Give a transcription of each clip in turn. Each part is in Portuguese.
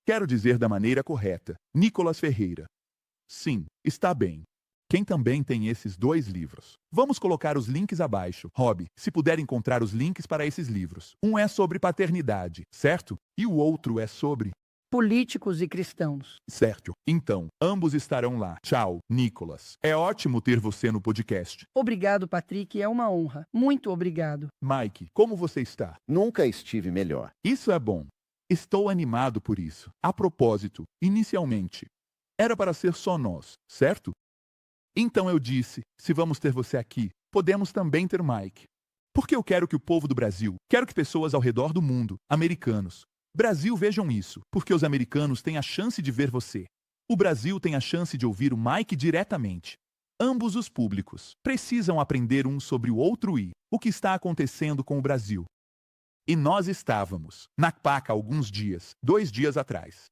Quero dizer da maneira correta. Nicolas Ferreira. Sim, está bem. Quem também tem esses 2 livros? Vamos colocar os links abaixo. Rob, se puder encontrar os links para esses livros. Um é sobre paternidade, certo? E o outro é sobre... Políticos e cristãos. Certo. Então, ambos estarão lá. Tchau, Nicolas. É ótimo ter você no podcast. Obrigado, Patrick, é uma honra. Muito obrigado. Mike, como você está? Nunca estive melhor. Isso é bom. Estou animado por isso. A propósito, inicialmente, era para ser só nós, certo? Então eu disse, se vamos ter você aqui, podemos também ter Mike. Porque eu quero que o povo do Brasil, quero que pessoas ao redor do mundo, americanos, Brasil vejam isso, porque os americanos têm a chance de ver você. O Brasil tem a chance de ouvir o Mike diretamente. Ambos os públicos precisam aprender um sobre o outro e o que está acontecendo com o Brasil. E nós estávamos na PAC há alguns dias, 2 dias atrás.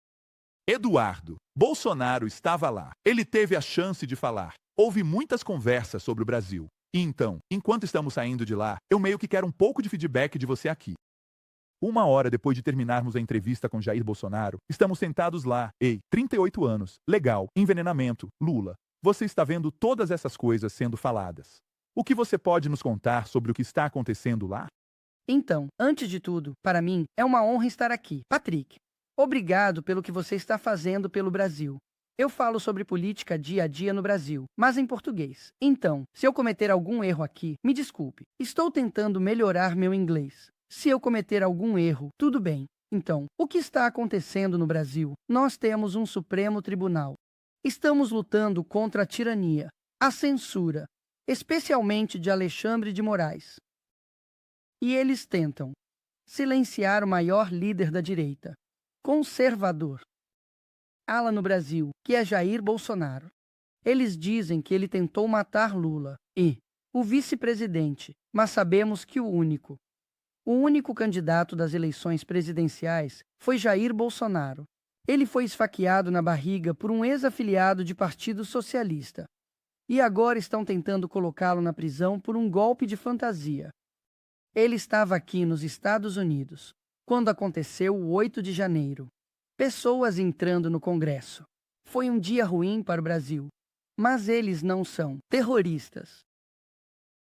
Eduardo Bolsonaro estava lá. Ele teve a chance de falar. Houve muitas conversas sobre o Brasil. E então, enquanto estamos saindo de lá, eu meio que quero um pouco de feedback de você aqui. 1 hora depois de terminarmos a entrevista com Jair Bolsonaro, estamos sentados lá. Ei, 38 anos, legal, envenenamento, Lula. Você está vendo todas essas coisas sendo faladas. O que você pode nos contar sobre o que está acontecendo lá? Então, antes de tudo, para mim, é uma honra estar aqui. Patrick, obrigado pelo que você está fazendo pelo Brasil. Eu falo sobre política dia a dia no Brasil, mas em português. Então, se eu cometer algum erro aqui, me desculpe. Estou tentando melhorar meu inglês. Se eu cometer algum erro, tudo bem. Então, o que está acontecendo no Brasil? Nós temos um Supremo Tribunal. Estamos lutando contra a tirania, a censura, especialmente de Alexandre de Moraes. E eles tentam silenciar o maior líder da direita, conservador, ala no Brasil, que é Jair Bolsonaro. Eles dizem que ele tentou matar Lula e o vice-presidente, mas sabemos que o único candidato das eleições presidenciais foi Jair Bolsonaro. Ele foi esfaqueado na barriga por um ex-afiliado de Partido Socialista. E agora estão tentando colocá-lo na prisão por um golpe de fantasia. Ele estava aqui nos Estados Unidos, quando aconteceu o 8 de janeiro. Pessoas entrando no Congresso. Foi um dia ruim para o Brasil, mas eles não são terroristas.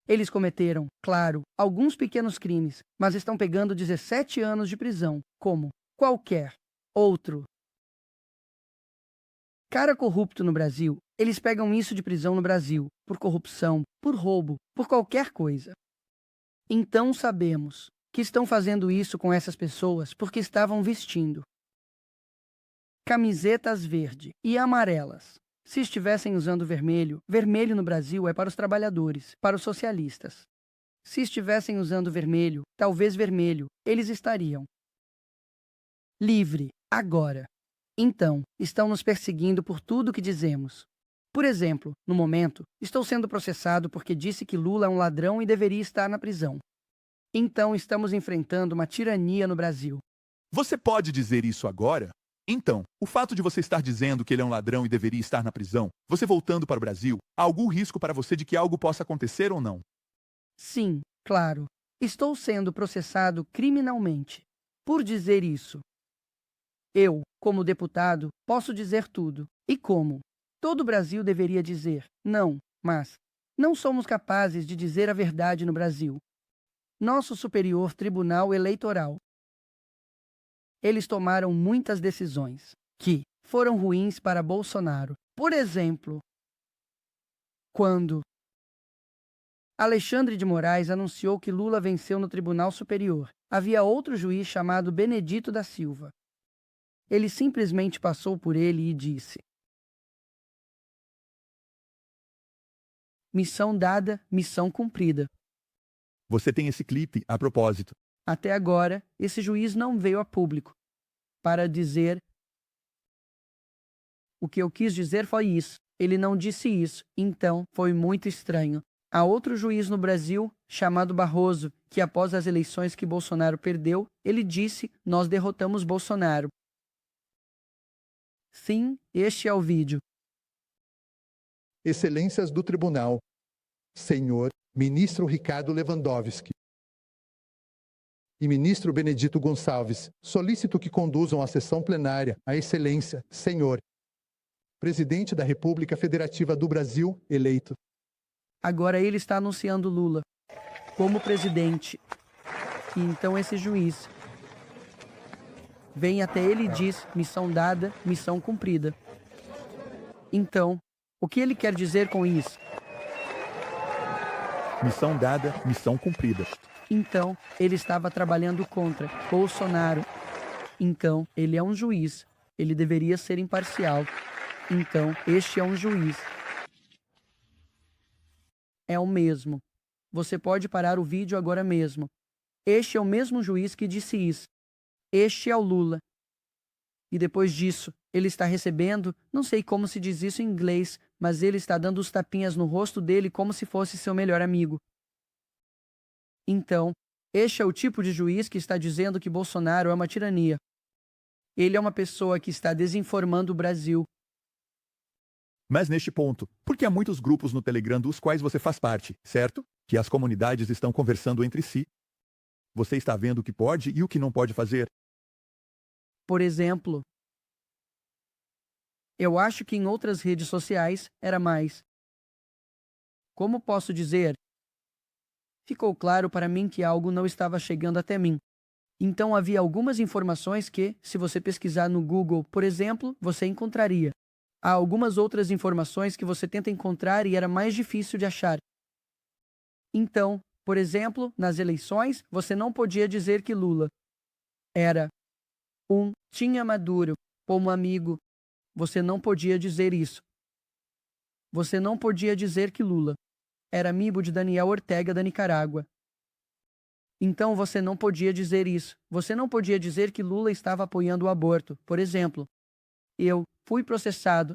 Eles cometeram, claro, alguns pequenos crimes, mas estão pegando 17 anos de prisão, como qualquer outro cara corrupto no Brasil. Eles pegam isso de prisão no Brasil, por corrupção, por roubo, por qualquer coisa. Então sabemos que estão fazendo isso com essas pessoas porque estavam vestindo camisetas verde e amarelas. Se estivessem usando vermelho, vermelho no Brasil é para os trabalhadores, para os socialistas. Se estivessem usando vermelho, talvez vermelho, eles estariam livre, agora. Então, estão nos perseguindo por tudo que dizemos. Por exemplo, no momento, estou sendo processado porque disse que Lula é um ladrão e deveria estar na prisão. Então, estamos enfrentando uma tirania no Brasil. Você pode dizer isso agora? Então, o fato de você estar dizendo que ele é um ladrão e deveria estar na prisão, você voltando para o Brasil, há algum risco para você de que algo possa acontecer ou não? Sim, claro. Estou sendo processado criminalmente por dizer isso. Eu, como deputado, posso dizer tudo. E como? Todo o Brasil deveria dizer não, mas não somos capazes de dizer a verdade no Brasil. Nosso Superior Tribunal Eleitoral. Eles tomaram muitas decisões que foram ruins para Bolsonaro. Por exemplo, quando Alexandre de Moraes anunciou que Lula venceu no Tribunal Superior, havia outro juiz chamado Benedito da Silva. Ele simplesmente passou por ele e disse: missão dada, missão cumprida. Você tem esse clipe a propósito. Até agora, esse juiz não veio a público para dizer o que eu quis dizer foi isso. Ele não disse isso, então foi muito estranho. Há outro juiz no Brasil, chamado Barroso, que após as eleições que Bolsonaro perdeu, ele disse: nós derrotamos Bolsonaro. Sim, este é o vídeo. Excelências do Tribunal, senhor ministro Ricardo Lewandowski. e ministro Benedito Gonçalves, solicito que conduzam a sessão plenária a Excelência, Senhor, Presidente da República Federativa do Brasil, eleito. Agora ele está anunciando Lula como presidente. E então esse juiz vem até ele e diz: missão dada, missão cumprida. Então, o que ele quer dizer com isso? Missão dada, missão cumprida. Então, ele estava trabalhando contra Bolsonaro. Então, ele é um juiz. Ele deveria ser imparcial. Então, este é um juiz. É o mesmo. Você pode parar o vídeo agora mesmo. Este é o mesmo juiz que disse isso. Este é o Lula. E depois disso, ele está recebendo, não sei como se diz isso em inglês, mas ele está dando os tapinhas no rosto dele como se fosse seu melhor amigo. Então, este é o tipo de juiz que está dizendo que Bolsonaro é uma tirania. Ele é uma pessoa que está desinformando o Brasil. Mas neste ponto, porque há muitos grupos no Telegram dos quais você faz parte, certo? Que as comunidades estão conversando entre si. Você está vendo o que pode e o que não pode fazer. Por exemplo, eu acho que em outras redes sociais era mais. Como posso dizer? Ficou claro para mim que algo não estava chegando até mim. Então havia algumas informações que, se você pesquisar no Google, por exemplo, você encontraria. Há algumas outras informações que você tenta encontrar e era mais difícil de achar. Então, por exemplo, nas eleições, você não podia dizer que Lula era tinha Maduro como amigo. Você não podia dizer isso. Você não podia dizer que Lula era amigo de Daniel Ortega da Nicarágua. Então você não podia dizer isso. Você não podia dizer que Lula estava apoiando o aborto. Por exemplo, eu fui processado.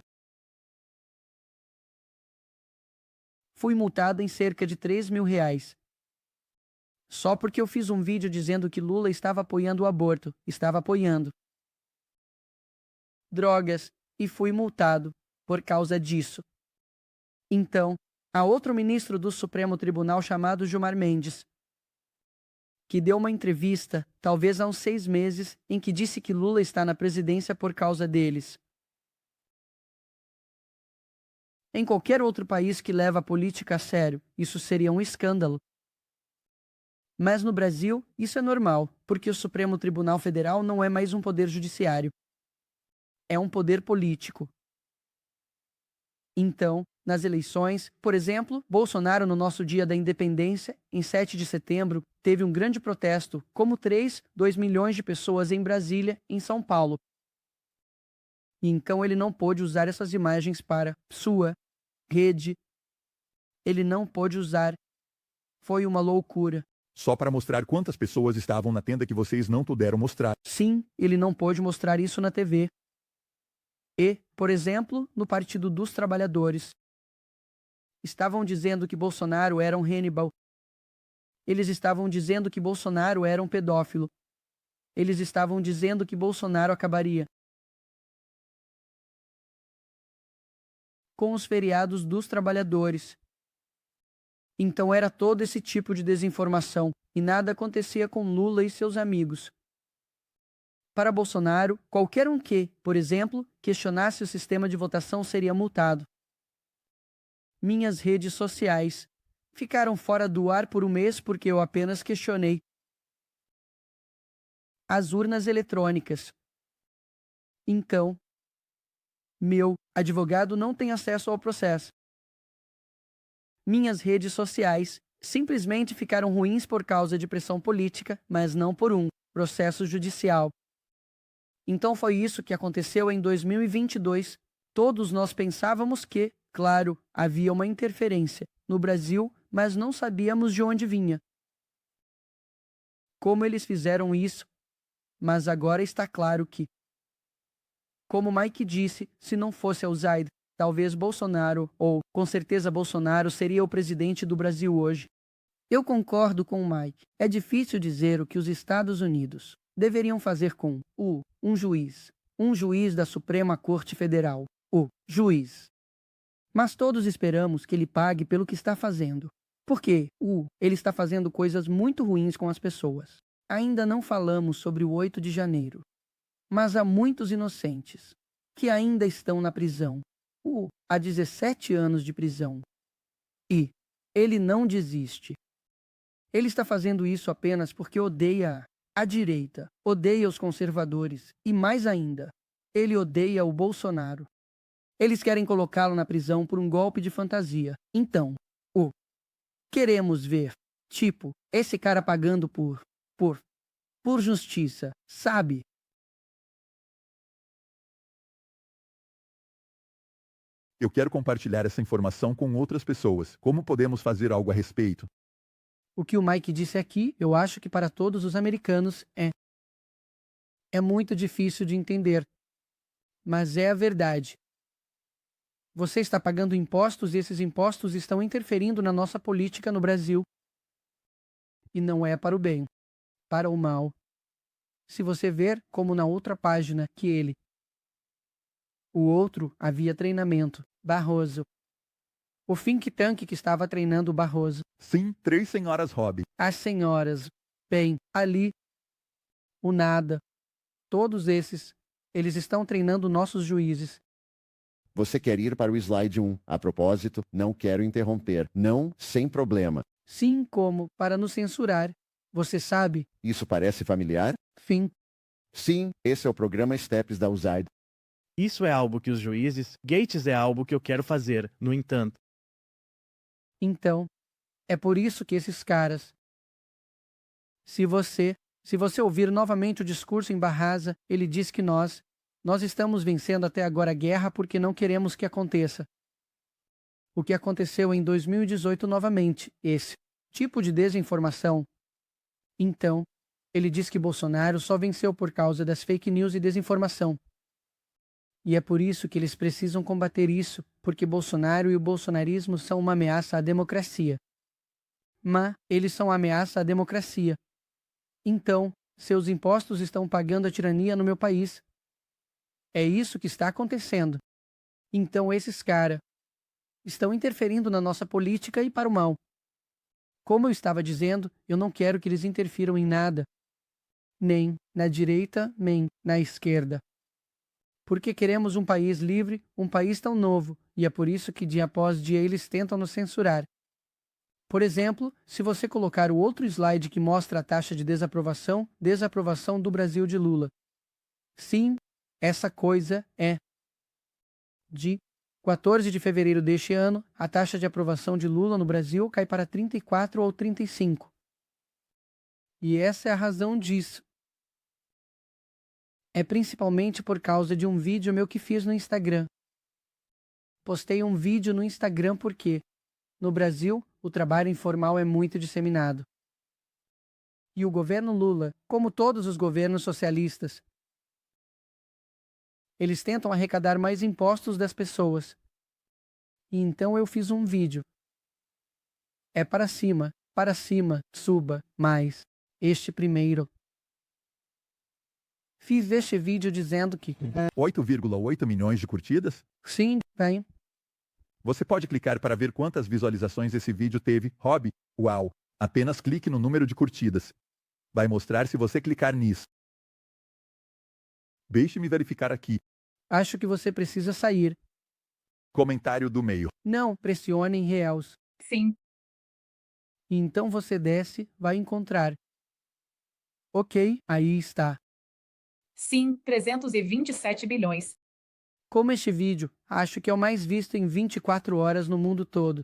Fui multado em cerca de R$3.000. Só porque eu fiz um vídeo dizendo que Lula estava apoiando o aborto. Estava apoiando drogas e fui multado por causa disso. Então, há outro ministro do Supremo Tribunal chamado Gilmar Mendes, que deu uma entrevista, talvez há uns 6 meses, em que disse que Lula está na presidência por causa deles. Em qualquer outro país que leva a política a sério, isso seria um escândalo. Mas no Brasil, isso é normal, porque o Supremo Tribunal Federal não é mais um poder judiciário. É um poder político. Então, nas eleições, por exemplo, Bolsonaro, no nosso dia da independência, em 7 de setembro, teve um grande protesto, como 2 milhões de pessoas em Brasília, em São Paulo. E então ele não pôde usar essas imagens para sua rede. Ele não pôde usar. Foi uma loucura. Só para mostrar quantas pessoas estavam na tenda que vocês não puderam mostrar. Sim, ele não pôde mostrar isso na TV. E, por exemplo, no Partido dos Trabalhadores. Estavam dizendo que Bolsonaro era um Hannibal. Eles estavam dizendo que Bolsonaro era um pedófilo. Eles estavam dizendo que Bolsonaro acabaria com os feriados dos trabalhadores. Então era todo esse tipo de desinformação, e nada acontecia com Lula e seus amigos. Para Bolsonaro, qualquer um que, por exemplo, questionasse o sistema de votação seria multado. Minhas redes sociais ficaram fora do ar por um mês porque eu apenas questionei. As urnas eletrônicas. Então, meu advogado não tem acesso ao processo. Minhas redes sociais simplesmente ficaram ruins por causa de pressão política, mas não por um processo judicial. Então foi isso que aconteceu em 2022. Todos nós pensávamos que, claro, havia uma interferência no Brasil, mas não sabíamos de onde vinha. Como eles fizeram isso? Mas agora está claro que, como Mike disse, se não fosse a Usaid, talvez Bolsonaro, ou com certeza Bolsonaro, seria o presidente do Brasil hoje. Eu concordo com o Mike. É difícil dizer o que os Estados Unidos deveriam fazer com um juiz da Suprema Corte Federal, o juiz. Mas todos esperamos que ele pague pelo que está fazendo, porque ele está fazendo coisas muito ruins com as pessoas. Ainda não falamos sobre o 8 de janeiro, mas há muitos inocentes que ainda estão na prisão. Há 17 anos de prisão. E ele não desiste. Ele está fazendo isso apenas porque odeia a direita, odeia os conservadores e, mais ainda, ele odeia o Bolsonaro. Eles querem colocá-lo na prisão por um golpe de fantasia. Então, queremos ver, tipo, esse cara pagando por justiça, sabe? Eu quero compartilhar essa informação com outras pessoas. Como podemos fazer algo a respeito? O que o Mike disse aqui, eu acho que para todos os americanos é muito difícil de entender. Mas é a verdade. Você está pagando impostos e esses impostos estão interferindo na nossa política no Brasil. E não é para o bem, para o mal. Se você ver, como na outra página, que o outro havia treinamento, Barroso. O think tank que estava treinando o Barroso. Sim, 3 senhoras Hobby. As senhoras, bem, ali, o nada. Todos esses, eles estão treinando nossos juízes. Você quer ir para o slide 1. A propósito, não quero interromper. Não, sem problema. Sim, como para nos censurar. Você sabe? Isso parece familiar? Fim. Sim, esse é o programa Steps da USAID. Isso é algo que os juízes... Gates é algo que eu quero fazer, no entanto. Então, é por isso que esses caras... Se você ouvir novamente o discurso em Barraza, ele diz que nós estamos vencendo até agora a guerra porque não queremos que aconteça. O que aconteceu em 2018 novamente, esse tipo de desinformação. Então, ele diz que Bolsonaro só venceu por causa das fake news e desinformação. E é por isso que eles precisam combater isso, porque Bolsonaro e o bolsonarismo são uma ameaça à democracia. Mas eles são uma ameaça à democracia. Então, seus impostos estão pagando a tirania no meu país. É isso que está acontecendo. Então esses caras estão interferindo na nossa política e para o mal. Como eu estava dizendo, eu não quero que eles interfiram em nada. Nem na direita, nem na esquerda. Porque queremos um país livre, um país tão novo, e é por isso que dia após dia eles tentam nos censurar. Por exemplo, se você colocar o outro slide que mostra a taxa de desaprovação do Brasil de Lula. Sim, essa coisa é de 14 de fevereiro deste ano, a taxa de aprovação de Lula no Brasil cai para 34 ou 35. E essa é a razão disso. É principalmente por causa de um vídeo meu que fiz no Instagram. Postei um vídeo no Instagram porque, no Brasil, o trabalho informal é muito disseminado. E o governo Lula, como todos os governos socialistas, eles tentam arrecadar mais impostos das pessoas. E então eu fiz um vídeo. É para cima, suba, mais. Este primeiro. Fiz este vídeo dizendo que... 8,8 milhões de curtidas? Sim, bem. Você pode clicar para ver quantas visualizações esse vídeo teve. Hobby? Uau! Apenas clique no número de curtidas. Vai mostrar se você clicar nisso. Deixe-me verificar aqui. Acho que você precisa sair. Comentário do meio. Não, pressione em Reels. Sim. E então você desce, vai encontrar. Ok, aí está. Sim, 327 bilhões. Como este vídeo, acho que é o mais visto em 24 horas no mundo todo.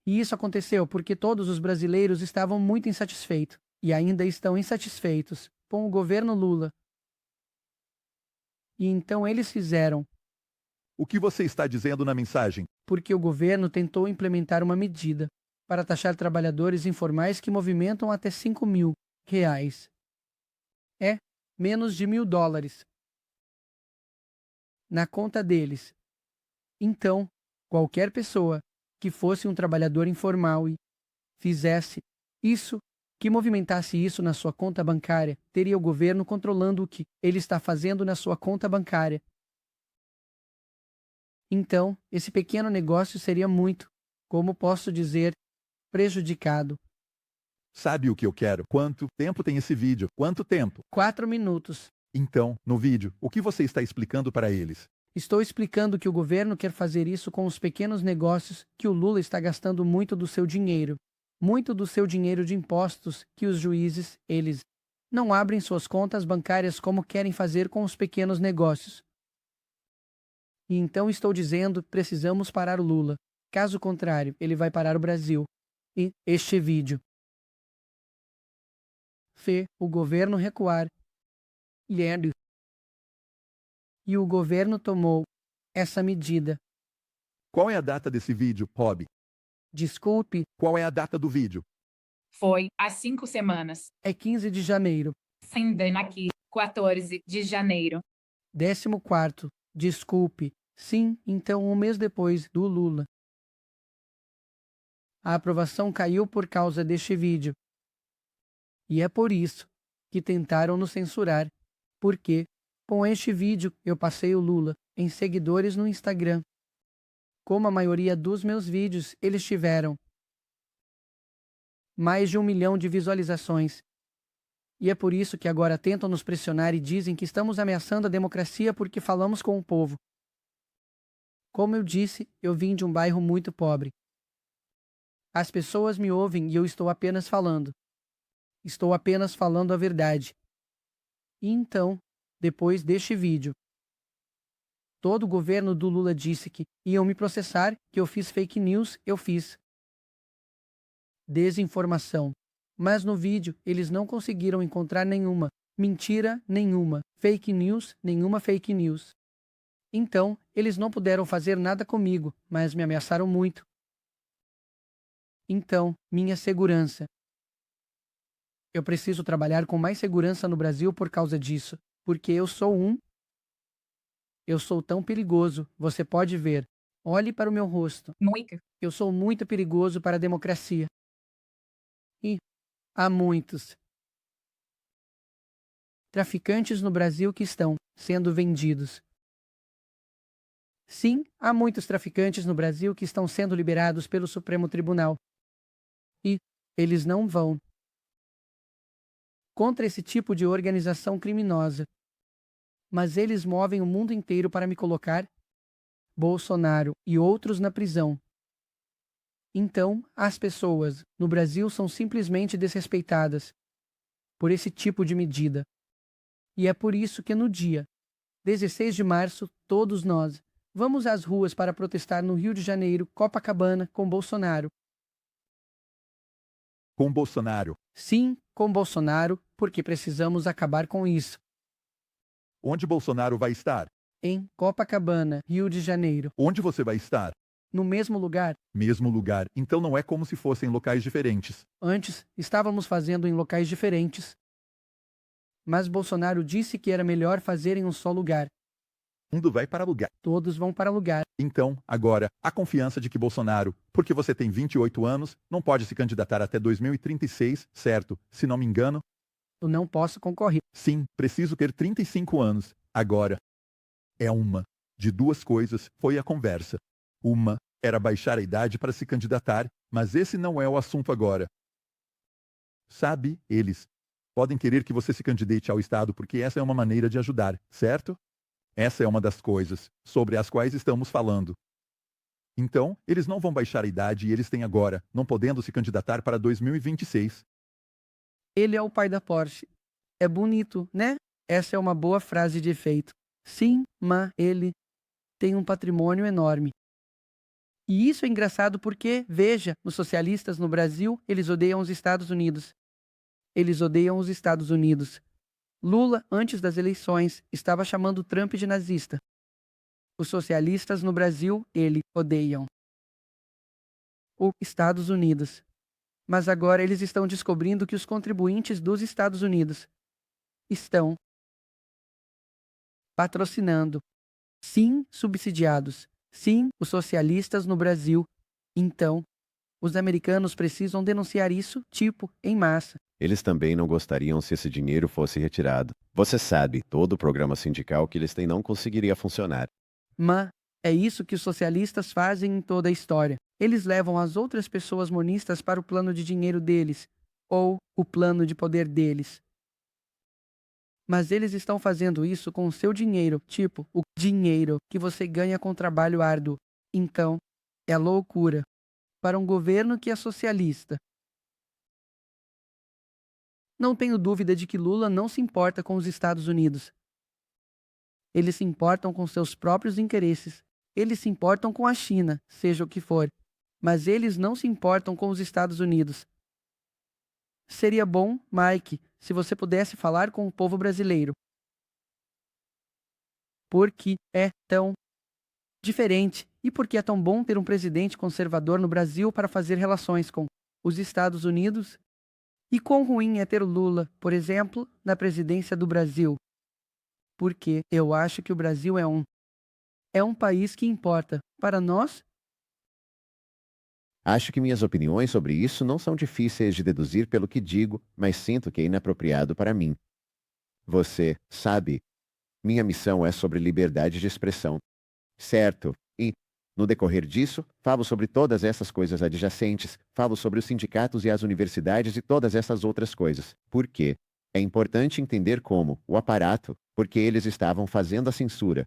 E isso aconteceu porque todos os brasileiros estavam muito insatisfeitos, e ainda estão insatisfeitos, com o governo Lula. E então eles fizeram, O que você está dizendo na mensagem? porque o governo tentou implementar uma medida para taxar trabalhadores informais que movimentam até R$ 5.000. É, menos de $1.000. Na conta deles. Então, qualquer pessoa que fosse um trabalhador informal e fizesse isso, que movimentasse isso na sua conta bancária, teria o governo controlando o que ele está fazendo na sua conta bancária. Então, esse pequeno negócio seria muito, como posso dizer, prejudicado. Sabe o que eu quero? Quanto tempo tem esse vídeo? Quanto tempo? 4 minutos. Então, no vídeo, o que você está explicando para eles? Estou explicando que o governo quer fazer isso com os pequenos negócios, que o Lula está gastando muito do seu dinheiro. Muito do seu dinheiro de impostos, que os juízes, eles não abrem suas contas bancárias como querem fazer com os pequenos negócios. E então estou dizendo, precisamos parar o Lula. Caso contrário, ele vai parar o Brasil. E este vídeo fez o governo recuar. E o governo tomou essa medida. Qual é a data desse vídeo, Rob? Desculpe, Qual é a data do vídeo? Foi há 5 semanas. é 15 de janeiro. Sendendo aqui, 14 de janeiro. 14º. Desculpe. Sim, então um mês depois do Lula. A aprovação caiu por causa deste vídeo. E é por isso que tentaram nos censurar. Porque, com este vídeo, eu passei o Lula em seguidores no Instagram. Como a maioria dos meus vídeos, eles tiveram mais de 1 milhão de visualizações. E é por isso que agora tentam nos pressionar e dizem que estamos ameaçando a democracia porque falamos com o povo. Como eu disse, eu vim de um bairro muito pobre. As pessoas me ouvem e eu estou apenas falando. Estou apenas falando a verdade. E então, depois deste vídeo, todo o governo do Lula disse que iam me processar, que eu fiz fake news, eu fiz desinformação. Mas no vídeo eles não conseguiram encontrar nenhuma mentira, nenhuma fake news. Então, eles não puderam fazer nada comigo, mas me ameaçaram muito. Então, minha segurança. Eu preciso trabalhar com mais segurança no Brasil por causa disso, porque eu sou tão perigoso, você pode ver. Olhe para o meu rosto. Muito. Eu sou muito perigoso para a democracia. E há muitos traficantes no Brasil que estão sendo vendidos. Sim, há muitos traficantes no Brasil que estão sendo liberados pelo Supremo Tribunal. E eles não vão contra esse tipo de organização criminosa. Mas eles movem o mundo inteiro para me colocar, Bolsonaro e outros na prisão. Então, as pessoas no Brasil são simplesmente desrespeitadas por esse tipo de medida. E é por isso que no dia 16 de março, todos nós vamos às ruas para protestar no Rio de Janeiro, Copacabana, com Bolsonaro. Com Bolsonaro. Sim, com Bolsonaro, porque precisamos acabar com isso. Onde Bolsonaro vai estar? Em Copacabana, Rio de Janeiro. Onde você vai estar? No mesmo lugar. Mesmo lugar. Então não é como se fossem locais diferentes. Antes, estávamos fazendo em locais diferentes. Mas Bolsonaro disse que era melhor fazer em um só lugar. Mundo vai para lugar. Todos vão para lugar. Então, agora, a confiança de que Bolsonaro, porque você tem 28 anos, não pode se candidatar até 2036, certo? Se não me engano. Eu não posso concorrer. Sim, preciso ter 35 anos. Agora, é uma de duas coisas foi a conversa. Uma era baixar a idade para se candidatar, mas esse não é o assunto agora. Sabe, eles podem querer que você se candidate ao Estado porque essa é uma maneira de ajudar, certo? Essa é uma das coisas sobre as quais estamos falando. Então, eles não vão baixar a idade e eles têm agora, não podendo se candidatar para 2026. Ele é o pai da Porsche. É bonito, né? Essa é uma boa frase de efeito. Sim, mas ele tem um patrimônio enorme. E isso é engraçado porque, veja, os socialistas no Brasil, eles odeiam os Estados Unidos. Eles odeiam os Estados Unidos. Lula, antes das eleições, estava chamando Trump de nazista. Os socialistas no Brasil, odeiam os Estados Unidos. Mas agora eles estão descobrindo que os contribuintes dos Estados Unidos estão patrocinando, sim, subsidiados, sim, os socialistas no Brasil. Então, os americanos precisam denunciar isso, em massa. Eles também não gostariam se esse dinheiro fosse retirado. Você sabe, todo o programa sindical que eles têm não conseguiria funcionar. Mas é isso que os socialistas fazem em toda a história. Eles levam as outras pessoas monistas para o plano de dinheiro deles. ou o plano de poder deles. Mas eles estão fazendo isso com o seu dinheiro, tipo, o dinheiro que você ganha com trabalho árduo. Então, é loucura para um governo que é socialista. Não tenho dúvida de que Lula não se importa com os Estados Unidos. Eles se importam com seus próprios interesses. Eles se importam com a China, seja o que for. Mas eles não se importam com os Estados Unidos. Seria bom, Mike, se você pudesse falar com o povo brasileiro. Por que é tão diferente e por que é tão bom ter um presidente conservador no Brasil para fazer relações com os Estados Unidos? E quão ruim é ter o Lula, por exemplo, na presidência do Brasil? Porque eu acho que o Brasil é um país que importa para nós. Acho que minhas opiniões sobre isso não são difíceis de deduzir pelo que digo, mas sinto que é inapropriado para mim. Você sabe, minha missão é sobre liberdade de expressão. Certo? E, no decorrer disso, falo sobre todas essas coisas adjacentes, falo sobre os sindicatos e as universidades e todas essas outras coisas. Por quê? É importante entender como, o aparato, porque eles estavam fazendo a censura.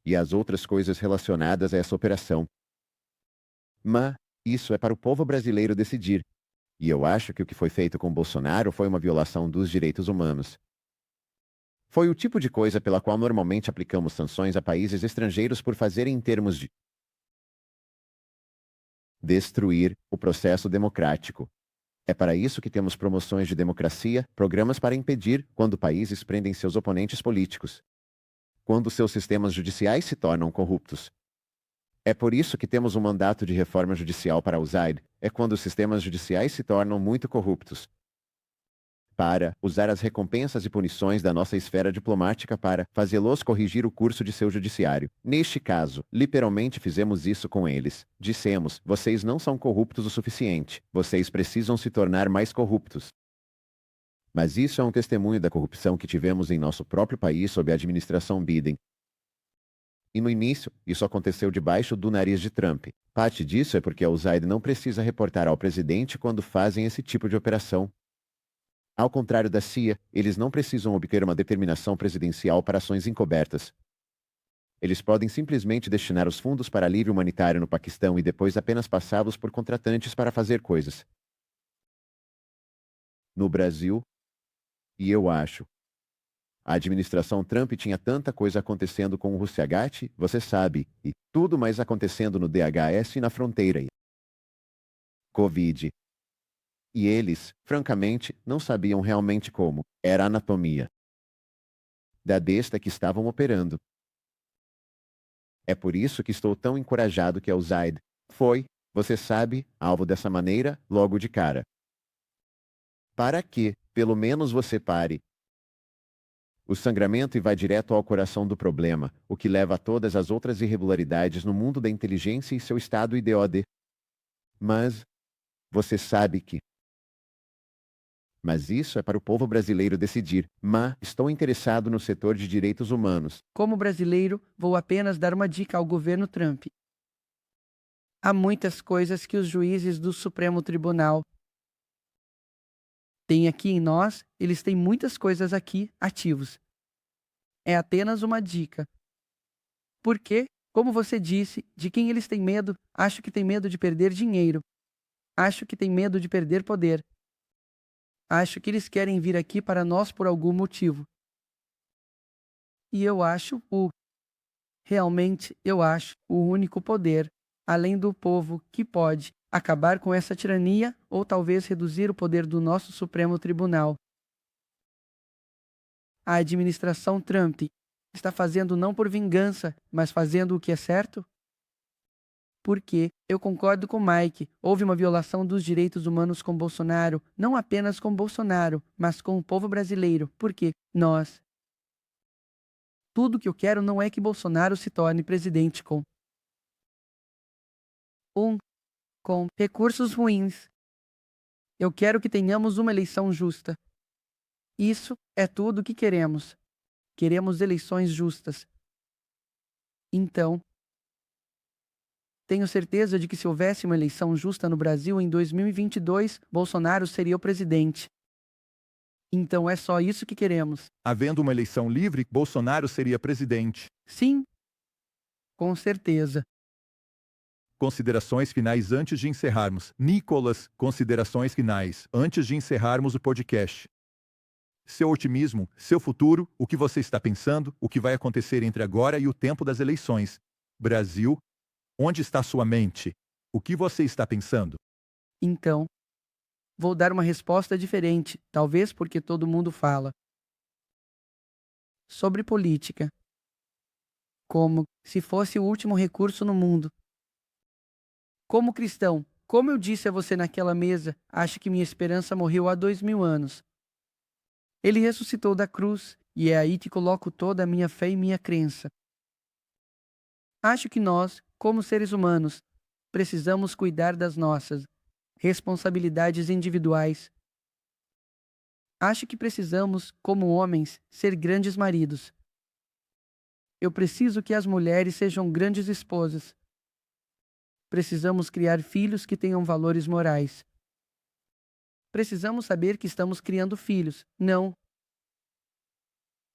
E as outras coisas relacionadas a essa operação. Mas, isso é para o povo brasileiro decidir. E eu acho que o que foi feito com Bolsonaro foi uma violação dos direitos humanos. Foi o tipo de coisa pela qual normalmente aplicamos sanções a países estrangeiros por fazerem em termos de destruir o processo democrático. É para isso que temos promoções de democracia, programas para impedir quando países prendem seus oponentes políticos. Quando seus sistemas judiciais se tornam corruptos. É por isso que temos um mandato de reforma judicial para usar, é quando os sistemas judiciais se tornam muito corruptos. Para usar as recompensas e punições da nossa esfera diplomática para fazê-los corrigir o curso de seu judiciário. Neste caso, literalmente fizemos isso com eles. Dissemos, vocês não são corruptos o suficiente, vocês precisam se tornar mais corruptos. Mas isso é um testemunho da corrupção que tivemos em nosso próprio país sob a administração Biden. E no início, isso aconteceu debaixo do nariz de Trump. Parte disso é porque a USAID não precisa reportar ao presidente quando fazem esse tipo de operação. Ao contrário da CIA, eles não precisam obter uma determinação presidencial para ações encobertas. Eles podem simplesmente destinar os fundos para alívio humanitário no Paquistão e depois apenas passá-los por contratantes para fazer coisas. No Brasil, e eu acho, a administração Trump tinha tanta coisa acontecendo com o Russiagate, você sabe, e tudo mais acontecendo no DHS e na fronteira. E Covid. E eles, francamente, não sabiam realmente como era a anatomia da besta que estavam operando. É por isso que estou tão encorajado que a USAID foi, você sabe, alvo dessa maneira, logo de cara. Para que, pelo menos você pare o sangramento e vá direto ao coração do problema, o que leva a todas as outras irregularidades no mundo da inteligência e seu estado IDOD. Mas, você sabe que Mas isso é para o povo brasileiro decidir. Mas estou interessado no setor de direitos humanos. Como brasileiro, vou apenas dar uma dica ao governo Trump. Há muitas coisas que os juízes do Supremo Tribunal têm aqui em nós, eles têm muitas coisas aqui ativos. É apenas uma dica. Porque, como você disse, de quem eles têm medo? Acho que tem medo de perder dinheiro. Acho que tem medo de perder poder. Acho que eles querem vir aqui para nós por algum motivo. E eu acho realmente eu acho o único poder, além do povo, que pode acabar com essa tirania ou talvez reduzir o poder do nosso Supremo Tribunal. A administração Trump está fazendo não por vingança, mas fazendo o que é certo? Porque eu concordo com Mike, houve uma violação dos direitos humanos com Bolsonaro, não apenas com Bolsonaro, mas com o povo brasileiro, porque nós. Tudo que eu quero não é que Bolsonaro se torne presidente com recursos ruins. Eu quero que tenhamos uma eleição justa. Isso é tudo o que queremos. Queremos eleições justas. Então, Tenho certeza de que se houvesse uma eleição justa no Brasil em 2022, Bolsonaro seria o presidente. Então é só isso que queremos. Havendo uma eleição livre, Bolsonaro seria presidente. Sim, com certeza. Considerações finais antes de encerrarmos. Nicolas, considerações finais antes de encerrarmos o podcast. Seu otimismo, seu futuro, o que você está pensando, o que vai acontecer entre agora e o tempo das eleições. Brasil, onde está sua mente? O que você está pensando? Então, vou dar uma resposta diferente, talvez porque todo mundo fala sobre política, como se fosse o último recurso no mundo. Como cristão, como eu disse a você naquela mesa, acho que minha esperança morreu há 2000 anos. Ele ressuscitou da cruz, e é aí que coloco toda a minha fé e minha crença. Acho que nós, como seres humanos, precisamos cuidar das nossas responsabilidades individuais. Acho que precisamos, como homens, ser grandes maridos. Eu preciso que as mulheres sejam grandes esposas. Precisamos criar filhos que tenham valores morais. Precisamos saber que estamos criando filhos, não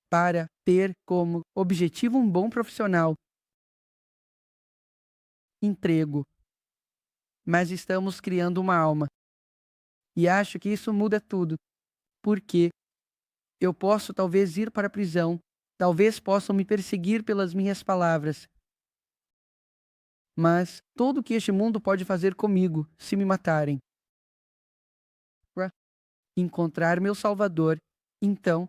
para ter como objetivo um bom profissional, emprego, mas estamos criando uma alma. E acho que isso muda tudo, porque eu posso talvez ir para a prisão, talvez possam me perseguir pelas minhas palavras, mas tudo que este mundo pode fazer comigo, se me matarem, para encontrar meu Salvador, então,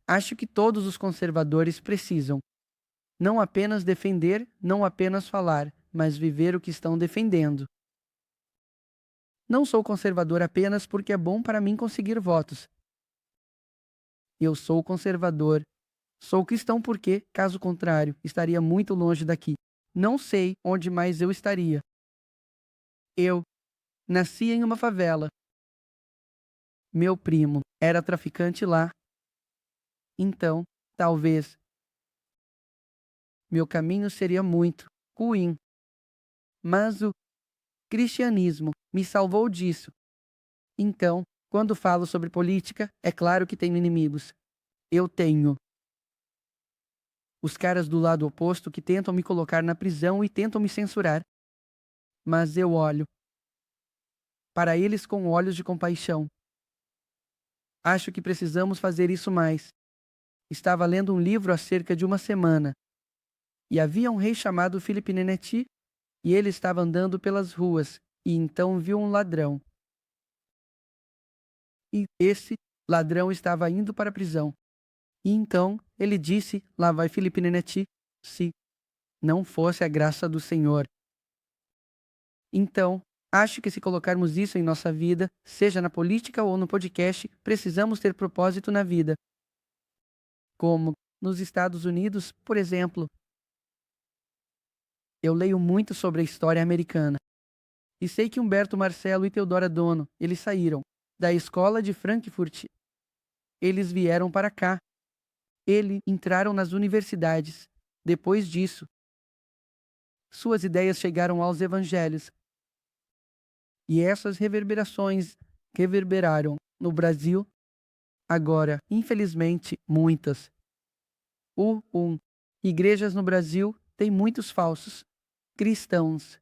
acho que todos os conservadores precisam não apenas defender, não apenas falar, mas viver o que estão defendendo. Não sou conservador apenas porque é bom para mim conseguir votos. Eu sou conservador. Sou cristão porque, caso contrário, estaria muito longe daqui. Não sei onde mais eu estaria. Eu nasci em uma favela. Meu primo era traficante lá. Então, talvez, meu caminho seria muito ruim. Mas o cristianismo me salvou disso. Então, quando falo sobre política, é claro que tenho inimigos. Eu tenho os caras do lado oposto que tentam me colocar na prisão e tentam me censurar. Mas eu olho para eles com olhos de compaixão. Acho que precisamos fazer isso mais. Estava lendo um livro há cerca de uma semana. E havia um rei chamado Philippe Neneti, e ele estava andando pelas ruas, e então viu um ladrão. E esse ladrão estava indo para a prisão. E então ele disse, lá vai Philippe Neneti, se não fosse a graça do Senhor. Então, acho que se colocarmos isso em nossa vida, seja na política ou no podcast, precisamos ter propósito na vida. Como nos Estados Unidos, por exemplo. Eu leio muito sobre a história americana. E sei que Humberto Marcelo e Teodoro Adorno, eles saíram da escola de Frankfurt. Eles vieram para cá. Eles entraram nas universidades. Depois disso, suas ideias chegaram aos evangelhos. E essas reverberações reverberaram no Brasil. Agora, infelizmente, muitas. Igrejas no Brasil têm muitos falsos cristãos.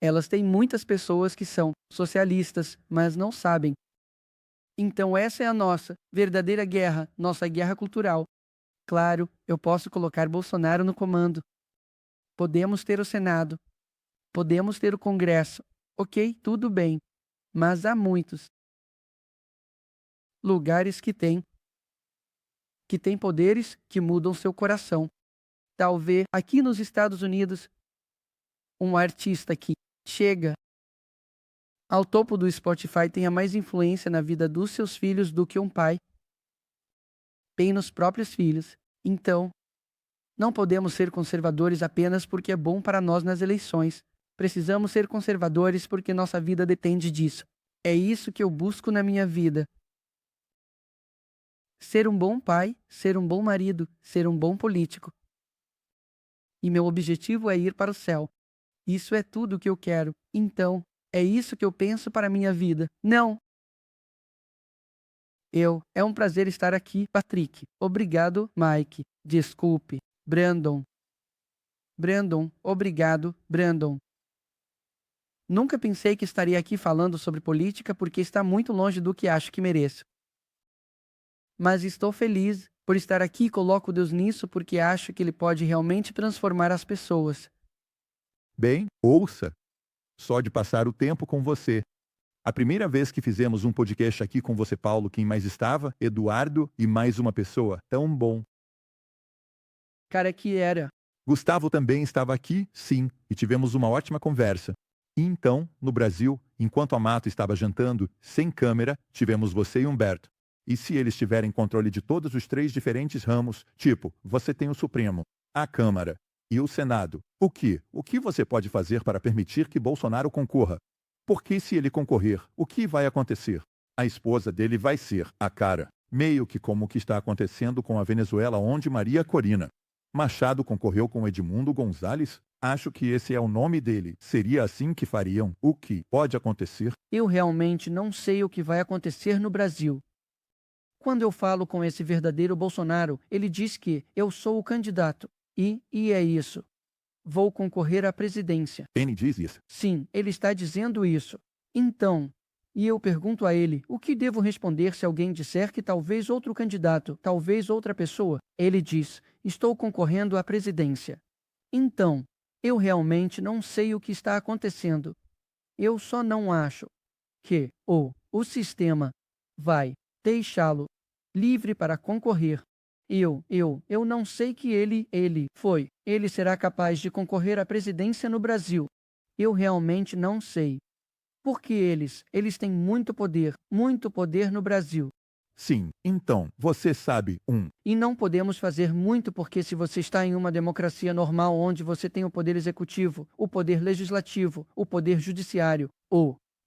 Elas têm muitas pessoas que são socialistas, mas não sabem. Então essa é a nossa verdadeira guerra, nossa guerra cultural. Claro, eu posso colocar Bolsonaro no comando. Podemos ter o Senado. Podemos ter o Congresso. Ok, tudo bem. Mas há muitos lugares que têm poderes que mudam seu coração. Talvez aqui nos Estados Unidos, um artista que chega ao topo do Spotify tenha mais influência na vida dos seus filhos do que um pai tem nos próprios filhos. Então, não podemos ser conservadores apenas porque é bom para nós nas eleições. Precisamos ser conservadores porque nossa vida depende disso. É isso que eu busco na minha vida. Ser um bom pai, ser um bom marido, ser um bom político. E meu objetivo é ir para o céu. Isso é tudo que eu quero. Então, é isso que eu penso para a minha vida. Não. É um prazer estar aqui, Patrick. Obrigado, Mike. Desculpe, Brandon. Brandon, obrigado, Brandon. Nunca pensei que estaria aqui falando sobre política porque está muito longe do que acho que mereço. Mas estou feliz por estar aqui e coloco Deus nisso porque acho que Ele pode realmente transformar as pessoas. Bem, ouça. Só de passar o tempo com você. A primeira vez que fizemos um podcast aqui com você, Paulo, quem mais estava? Eduardo e mais uma pessoa. Tão bom. Cara, que era. Gustavo também estava aqui, sim, e tivemos uma ótima conversa. E então, no Brasil, enquanto a Mato estava jantando, sem câmera, tivemos você e Humberto. E se eles tiverem controle de todos os 3 diferentes ramos, tipo, você tem o Supremo, a Câmara e o Senado, o que você pode fazer para permitir que Bolsonaro concorra? Porque se ele concorrer, o que vai acontecer? A esposa dele vai ser a cara, meio que como o que está acontecendo com a Venezuela, onde Maria Corina Machado concorreu com Edmundo Gonzalez? Acho que esse é o nome dele. Seria assim que fariam? O que pode acontecer? Eu realmente não sei o que vai acontecer no Brasil. Quando eu falo com esse verdadeiro Bolsonaro, ele diz que eu sou o candidato. E é isso. Vou concorrer à presidência. Ele diz isso. Sim, ele está dizendo isso. Então, e eu pergunto a ele, o que devo responder se alguém disser que talvez outro candidato, talvez outra pessoa? Ele diz, estou concorrendo à presidência. Então, eu realmente não sei o que está acontecendo. Eu só não acho que o sistema vai deixá-lo livre para concorrer. Eu não sei que ele será capaz de concorrer à presidência no Brasil. Eu realmente não sei. Porque eles têm muito poder no Brasil. Sim, então, você sabe, E não podemos fazer muito porque se você está em uma democracia normal onde você tem o poder executivo, o poder legislativo, o poder judiciário,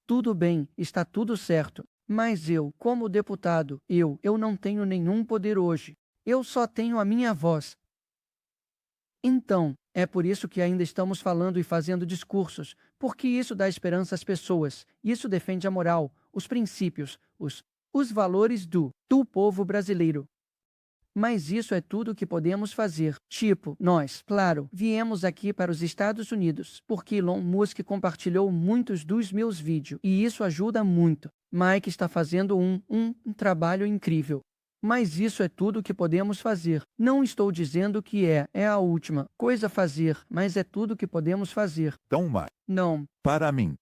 tudo bem, está tudo certo. Mas eu, como deputado, eu não tenho nenhum poder hoje. Eu só tenho a minha voz. Então, é por isso que ainda estamos falando e fazendo discursos, porque isso dá esperança às pessoas, isso defende a moral, os princípios, os valores do povo brasileiro. Mas isso é tudo que podemos fazer. Tipo, nós, claro, viemos aqui para os Estados Unidos, porque Elon Musk compartilhou muitos dos meus vídeos, e isso ajuda muito. Mike está fazendo um trabalho incrível. Mas isso é tudo que podemos fazer. Não estou dizendo que é a última coisa a fazer, mas é tudo que podemos fazer. Então, Não. para mim,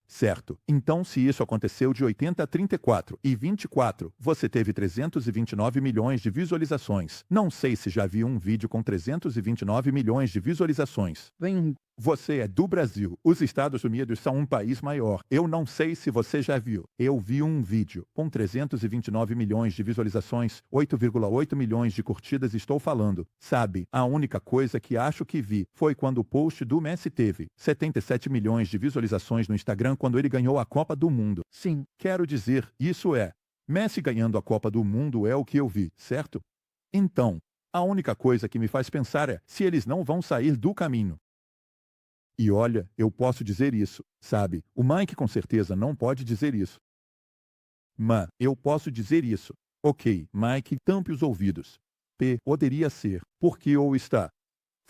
Certo. Então, se isso aconteceu de 80 a 34 e 24, você teve 329 milhões de visualizações. Não sei se já viu um vídeo com 329 milhões de visualizações. Bem, Você é do Brasil. Os Estados Unidos são um país maior. Eu não sei se você já viu. Eu vi um vídeo com 329 milhões de visualizações, 8,8 milhões de curtidas. Estou falando. Sabe, a única coisa que acho que vi foi quando o post do Messi teve 77 milhões de visualizações no Instagram quando ele ganhou a Copa do Mundo. sim. Quero dizer, isso é. Messi ganhando a Copa do Mundo é o que eu vi, certo? Então, a única coisa que me faz pensar é se eles não vão sair do caminho. E olha, eu posso dizer isso, sabe? O Mike com certeza não pode dizer isso. Mas eu posso dizer isso. Ok, Mike, tampe os ouvidos. Poderia ser, porque ou está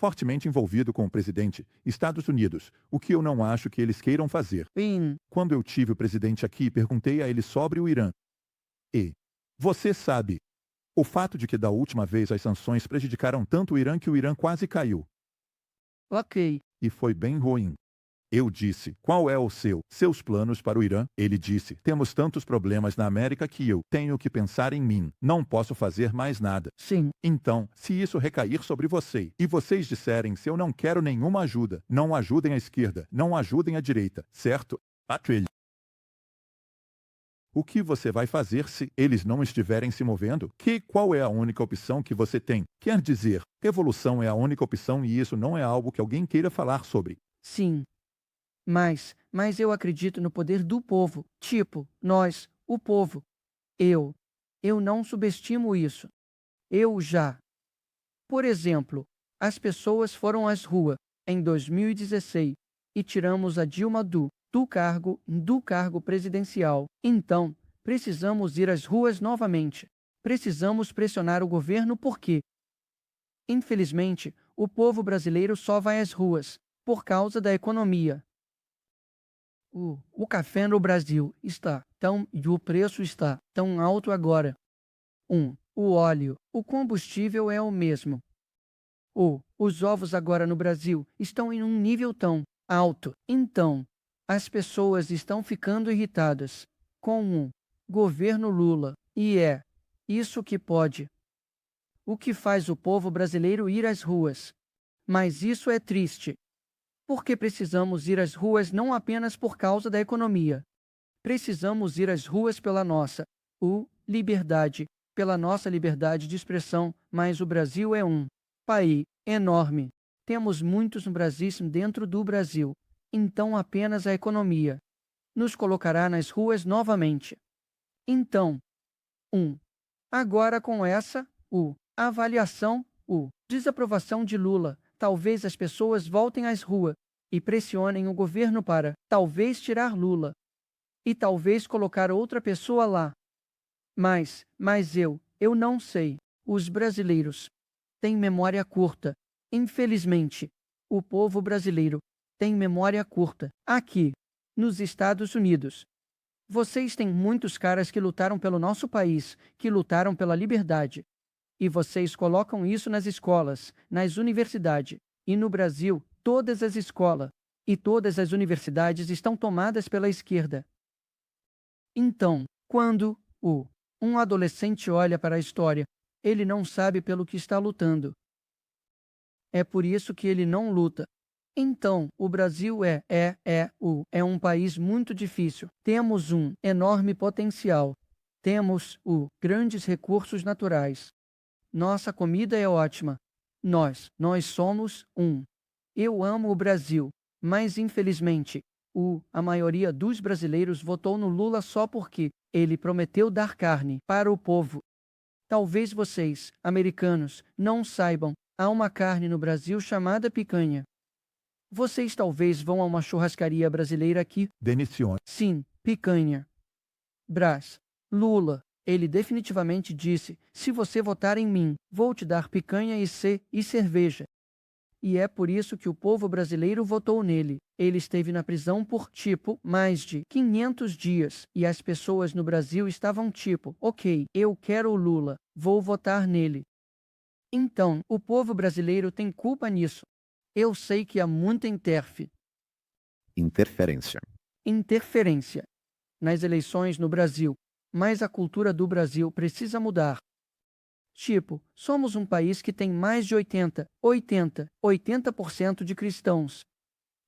fortemente envolvido com o presidente Estados Unidos, o que eu não acho que eles queiram fazer. Bem, Quando eu tive o presidente aqui, perguntei a ele sobre o Irã. E você sabe, o fato de que da última vez as sanções prejudicaram tanto o Irã que o Irã quase caiu. ok. E foi bem ruim. Eu disse, qual é o seus planos para o Irã? Ele disse, temos tantos problemas na América que eu tenho que pensar em mim. Não posso fazer mais nada. Sim. Então, se isso recair sobre você, e vocês disserem se eu não quero nenhuma ajuda, não ajudem a esquerda, não ajudem a direita, certo? Patrick. O que você vai fazer se eles não estiverem se movendo? Qual é a única opção que você tem? Quer dizer, revolução é a única opção e isso não é algo que alguém queira falar sobre. Sim. Mas eu acredito no poder do povo. Tipo, nós, o povo. Eu não subestimo isso. Por exemplo, As pessoas foram às ruas em 2016 e tiramos a Dilma do cargo presidencial. Então, precisamos ir às ruas novamente. Precisamos pressionar o governo porque, infelizmente, o povo brasileiro só vai às ruas por causa da economia. O café no Brasil e o preço está tão alto agora. O óleo, o combustível é o mesmo. Os ovos agora no Brasil estão em um nível tão alto. Então, as pessoas estão ficando irritadas com o governo Lula. E é isso que pode. O que faz o povo brasileiro ir às ruas. Mas isso é triste. Porque precisamos ir às ruas não apenas por causa da economia. Precisamos ir às ruas pela nossa liberdade, pela nossa liberdade de expressão, mas o Brasil é um país enorme. Temos muitos no Brasil dentro do Brasil. Então apenas a economia nos colocará nas ruas novamente. Então, agora com essa avaliação, desaprovação de Lula, talvez as pessoas voltem às ruas e pressionem o governo para, talvez, tirar Lula e talvez colocar outra pessoa lá. Mas eu não sei. Os brasileiros têm memória curta. Infelizmente, o povo brasileiro tem memória curta. Aqui, nos Estados Unidos, vocês têm muitos caras que lutaram pelo nosso país, que lutaram pela liberdade. E vocês colocam isso nas escolas, nas universidades. E no Brasil, todas as escolas e todas as universidades estão tomadas pela esquerda. Então, quando um adolescente olha para a história, ele não sabe pelo que está lutando. É por isso que ele não luta. Então, o Brasil é um país muito difícil. Temos um enorme potencial. Temos grandes recursos naturais. Nossa comida é ótima. Nós somos Eu amo o Brasil, mas infelizmente, a maioria dos brasileiros votou no Lula só porque ele prometeu dar carne para o povo. Talvez vocês, americanos, não saibam, há uma carne no Brasil chamada picanha. Vocês talvez vão a uma churrascaria brasileira aqui. Denicione. Sim, picanha. Lula, ele definitivamente disse, se você votar em mim, vou te dar picanha e cerveja. E é por isso que o povo brasileiro votou nele. Ele esteve na prisão por, mais de 500 dias. E as pessoas no Brasil estavam ok, eu quero o Lula, vou votar nele. Então, o povo brasileiro tem culpa nisso. Eu sei que há muita interferência nas eleições no Brasil, mas a cultura do Brasil precisa mudar. Somos um país que tem mais de 80% de cristãos.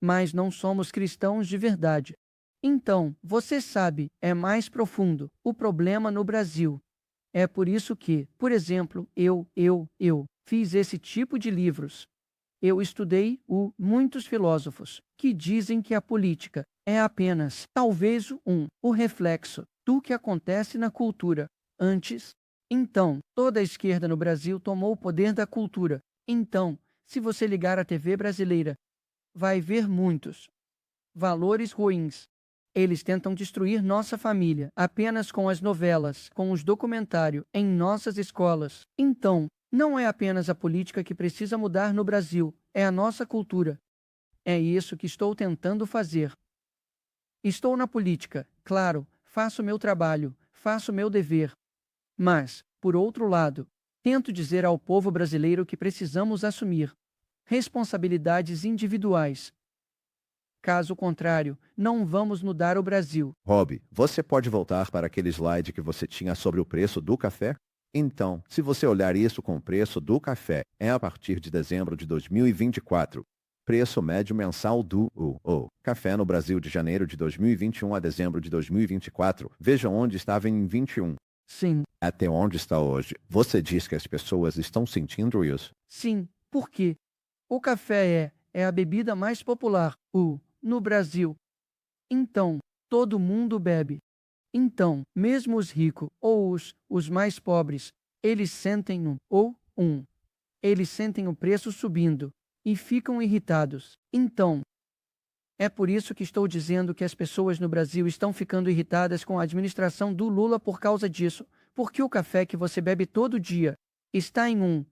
Mas não somos cristãos de verdade. Então, você sabe, é mais profundo o problema no Brasil. É por isso que, por exemplo, eu fiz esse tipo de livros. Eu estudei muitos filósofos que dizem que a política é apenas, talvez, o reflexo do que acontece na cultura antes. Então, toda a esquerda no Brasil tomou o poder da cultura. Então, se você ligar a TV brasileira, vai ver muitos valores ruins. Eles tentam destruir nossa família apenas com as novelas, com os documentários, em nossas escolas. Então, não é apenas a política que precisa mudar no Brasil, é a nossa cultura. É isso que estou tentando fazer. Estou na política, claro, faço meu trabalho, faço meu dever. Mas, por outro lado, tento dizer ao povo brasileiro que precisamos assumir responsabilidades individuais. Caso contrário, não vamos mudar o Brasil. Rob, você pode voltar para aquele slide que você tinha sobre o preço do café? Então, se você olhar isso com o preço do café, é a partir de dezembro de 2024. Preço médio mensal do café no Brasil de janeiro de 2021 a dezembro de 2024. Veja onde estava em 21. Sim. Até onde está hoje. Você diz que as pessoas estão sentindo isso? Sim, porque o café é a bebida mais popular no Brasil. Então, todo mundo bebe. Então, mesmo os ricos ou os mais pobres, eles sentem Eles sentem o preço subindo e ficam irritados. Então, é por isso que estou dizendo que as pessoas no Brasil estão ficando irritadas com a administração do Lula por causa disso. Porque o café que você bebe todo dia está em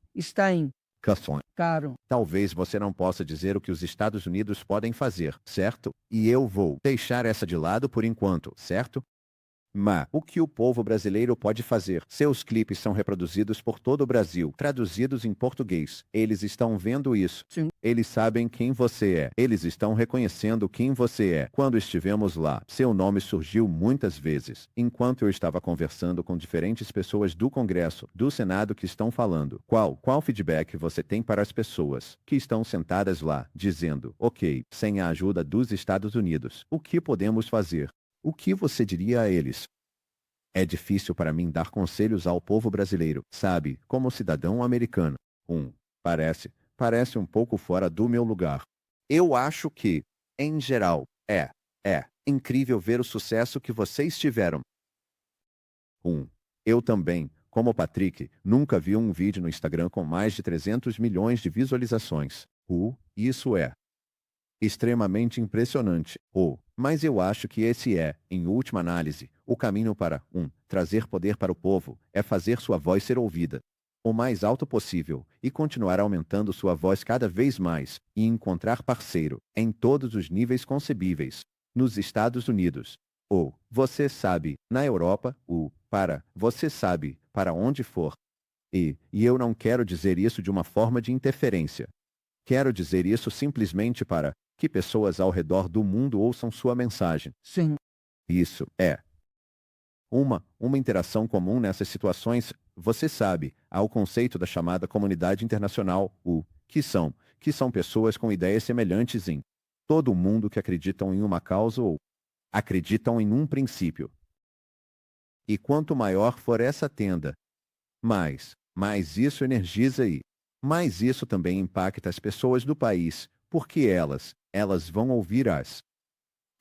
caro. Talvez você não possa dizer o que os Estados Unidos podem fazer, certo? E eu vou deixar essa de lado por enquanto, certo? Mas o que o povo brasileiro pode fazer? Seus clipes são reproduzidos por todo o Brasil, traduzidos em português. Eles estão vendo isso. Sim. Eles sabem quem você é. Eles estão reconhecendo quem você é. Quando estivemos lá, seu nome surgiu muitas vezes. Enquanto eu estava conversando com diferentes pessoas do Congresso, do Senado que estão falando. Qual feedback você tem para as pessoas que estão sentadas lá, dizendo, ok, sem a ajuda dos Estados Unidos, o que podemos fazer? O que você diria a eles? É difícil para mim dar conselhos ao povo brasileiro, sabe, como cidadão americano. Parece um pouco fora do meu lugar. Eu acho que, em geral, é incrível ver o sucesso que vocês tiveram. Eu também, como Patrick, nunca vi um vídeo no Instagram com mais de 300 milhões de visualizações. Isso é extremamente impressionante. Mas eu acho que esse é, em última análise, o caminho para trazer poder para o povo, é fazer sua voz ser ouvida o mais alto possível e continuar aumentando sua voz cada vez mais e encontrar parceiro em todos os níveis concebíveis. Nos Estados Unidos, você sabe, na Europa, você sabe, para onde for. E eu não quero dizer isso de uma forma de interferência. Quero dizer isso simplesmente para que pessoas ao redor do mundo ouçam sua mensagem. Sim. Isso é uma interação comum nessas situações. Você sabe, há o conceito da chamada comunidade internacional, que são pessoas com ideias semelhantes em todo o mundo que acreditam em uma causa ou acreditam em um princípio. E quanto maior for essa tenda, mais isso energiza e mais isso também impacta as pessoas do país, porque elas vão ouvir as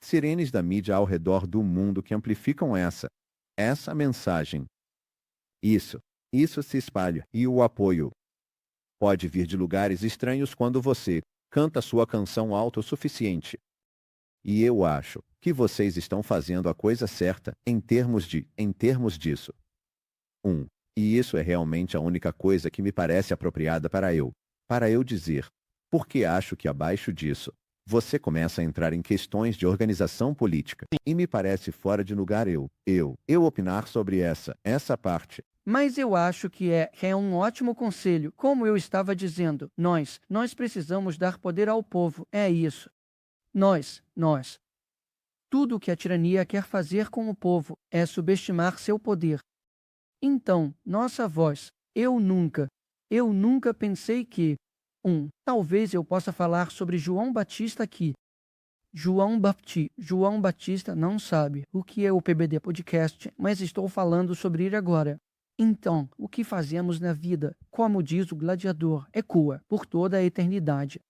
sirenes da mídia ao redor do mundo que amplificam essa mensagem. Isso se espalha, e o apoio pode vir de lugares estranhos quando você canta sua canção alto o suficiente. E eu acho que vocês estão fazendo a coisa certa em termos disso. E isso é realmente a única coisa que me parece apropriada para eu dizer. Porque acho que abaixo disso, você começa a entrar em questões de organização política. E me parece fora de lugar eu opinar sobre essa parte. Mas eu acho que é um ótimo conselho. Como eu estava dizendo, nós precisamos dar poder ao povo. É isso. Nós. Tudo o que a tirania quer fazer com o povo é subestimar seu poder. Então, nossa voz, eu nunca pensei que, talvez eu possa falar sobre João Batista aqui. João Batista não sabe o que é o PBD Podcast, mas estou falando sobre ele agora. Então, o que fazemos na vida, como diz o gladiador, ecoa por toda a eternidade.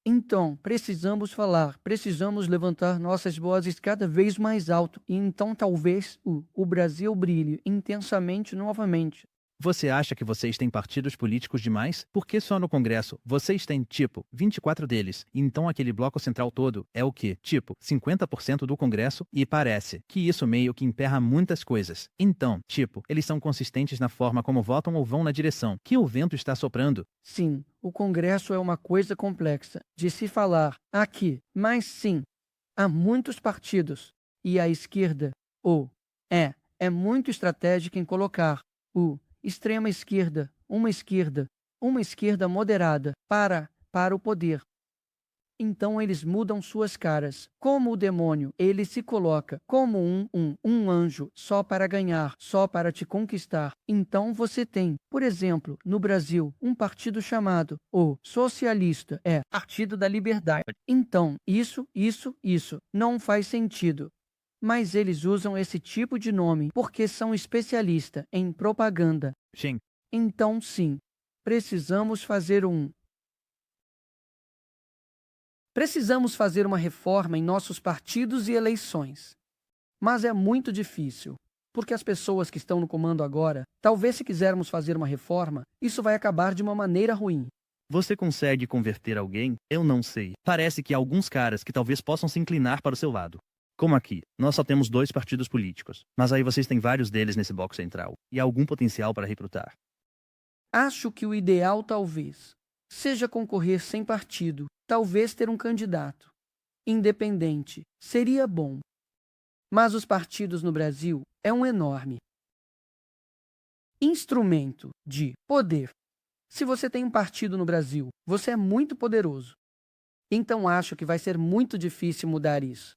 Então, precisamos falar, precisamos levantar nossas vozes cada vez mais alto, e então talvez o Brasil brilhe intensamente novamente. Você acha que vocês têm partidos políticos demais? Por que só no Congresso vocês têm, 24 deles? Então aquele bloco central todo é o quê? 50% do Congresso? E parece que isso meio que emperra muitas coisas. Então, eles são consistentes na forma como votam ou vão na direção que o vento está soprando? Sim, o Congresso é uma coisa complexa de se falar aqui, mas sim, há muitos partidos. E a esquerda, é muito estratégica em colocar extrema esquerda, uma esquerda moderada, para o poder. Então eles mudam suas caras. Como o demônio, ele se coloca como um anjo, só para ganhar, só para te conquistar. Então você tem, por exemplo, no Brasil, um partido chamado o Socialista, Partido da Liberdade. Então, isso não faz sentido. Mas eles usam esse tipo de nome porque são especialistas em propaganda. Sim. Então, sim, precisamos fazer uma reforma em nossos partidos e eleições. Mas é muito difícil. porque as pessoas que estão no comando agora, talvez se quisermos fazer uma reforma, isso vai acabar de uma maneira ruim. Você consegue converter alguém? Eu não sei. Parece que há alguns caras que talvez possam se inclinar para o seu lado. Como aqui, nós só temos 2 partidos políticos, mas aí vocês têm vários deles nesse bloco central, e há algum potencial para recrutar. Acho que o ideal talvez seja concorrer sem partido, talvez ter um candidato independente. Seria bom. Mas os partidos no Brasil é um enorme instrumento de poder. Se você tem um partido no Brasil, você é muito poderoso. Então acho que vai ser muito difícil mudar isso.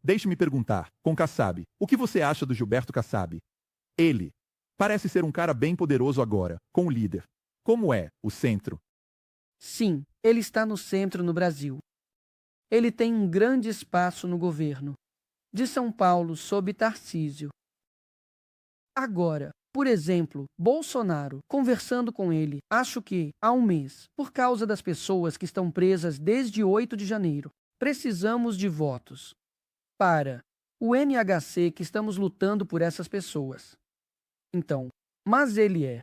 Deixe-me perguntar, com Kassab, o que você acha do Gilberto Kassab? Ele parece ser um cara bem poderoso agora, com o líder. Como é o centro? Sim, ele está no centro no Brasil. Ele tem um grande espaço no governo. De São Paulo, sob Tarcísio. Agora, por exemplo, Bolsonaro, conversando com ele, acho que, há um mês, por causa das pessoas que estão presas desde 8 de janeiro, precisamos de votos para o NHC que estamos lutando por essas pessoas. Então, mas ele é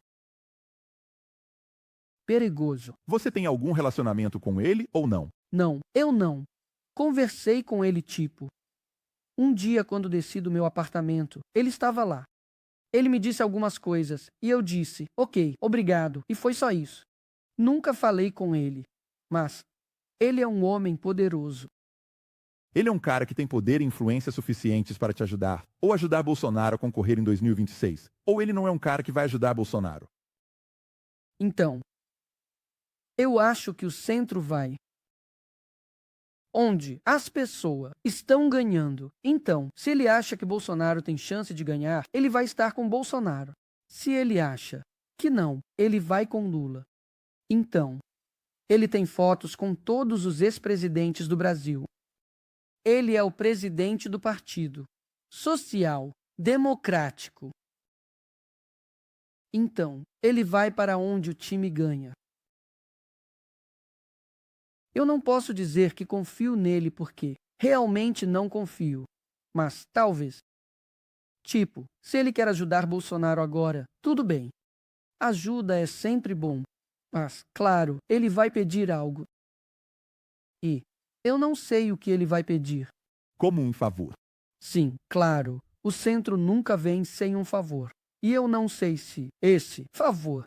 perigoso. Você tem algum relacionamento com ele ou não? Não, eu não. Conversei com ele um dia quando desci do meu apartamento, ele estava lá. Ele me disse algumas coisas e eu disse, ok, obrigado, e foi só isso. Nunca falei com ele, mas ele é um homem poderoso. Ele é um cara que tem poder e influência suficientes para te ajudar, ou ajudar Bolsonaro a concorrer em 2026. Ou ele não é um cara que vai ajudar Bolsonaro. Então, eu acho que o centro vai onde as pessoas estão ganhando. Então, se ele acha que Bolsonaro tem chance de ganhar, ele vai estar com Bolsonaro. Se ele acha que não, ele vai com Lula. Então, ele tem fotos com todos os ex-presidentes do Brasil. Ele é o presidente do Partido Social Democrático. Então, ele vai para onde o time ganha. Eu não posso dizer que confio nele porque realmente não confio, mas talvez. Se ele quer ajudar Bolsonaro agora, tudo bem. Ajuda é sempre bom, mas, claro, ele vai pedir algo. E eu não sei o que ele vai pedir. Como um favor. Sim, claro, o centro nunca vem sem um favor. E eu não sei se esse favor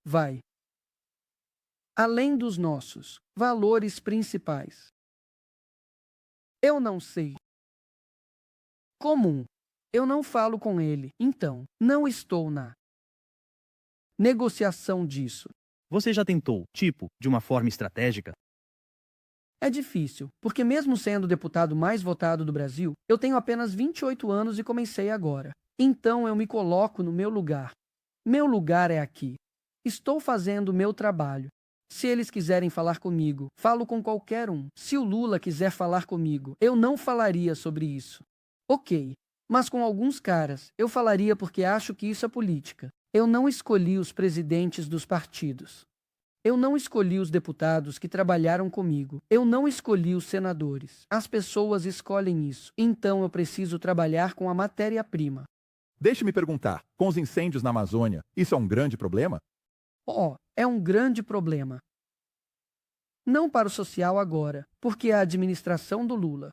vai além dos nossos valores principais. Eu não sei. Comum. Eu não falo com ele, então não estou na negociação disso. Você já tentou, de uma forma estratégica? É difícil, porque mesmo sendo o deputado mais votado do Brasil, eu tenho apenas 28 anos e comecei agora. Então eu me coloco no meu lugar. Meu lugar é aqui. Estou fazendo o meu trabalho. Se eles quiserem falar comigo, falo com qualquer um. Se o Lula quiser falar comigo, eu não falaria sobre isso. Ok, mas com alguns caras, eu falaria porque acho que isso é política. Eu não escolhi os presidentes dos partidos. Eu não escolhi os deputados que trabalharam comigo. Eu não escolhi os senadores. As pessoas escolhem isso. Então eu preciso trabalhar com a matéria-prima. Deixe-me perguntar, com os incêndios na Amazônia, isso é um grande problema? É um grande problema. Não para o social agora, porque a administração do Lula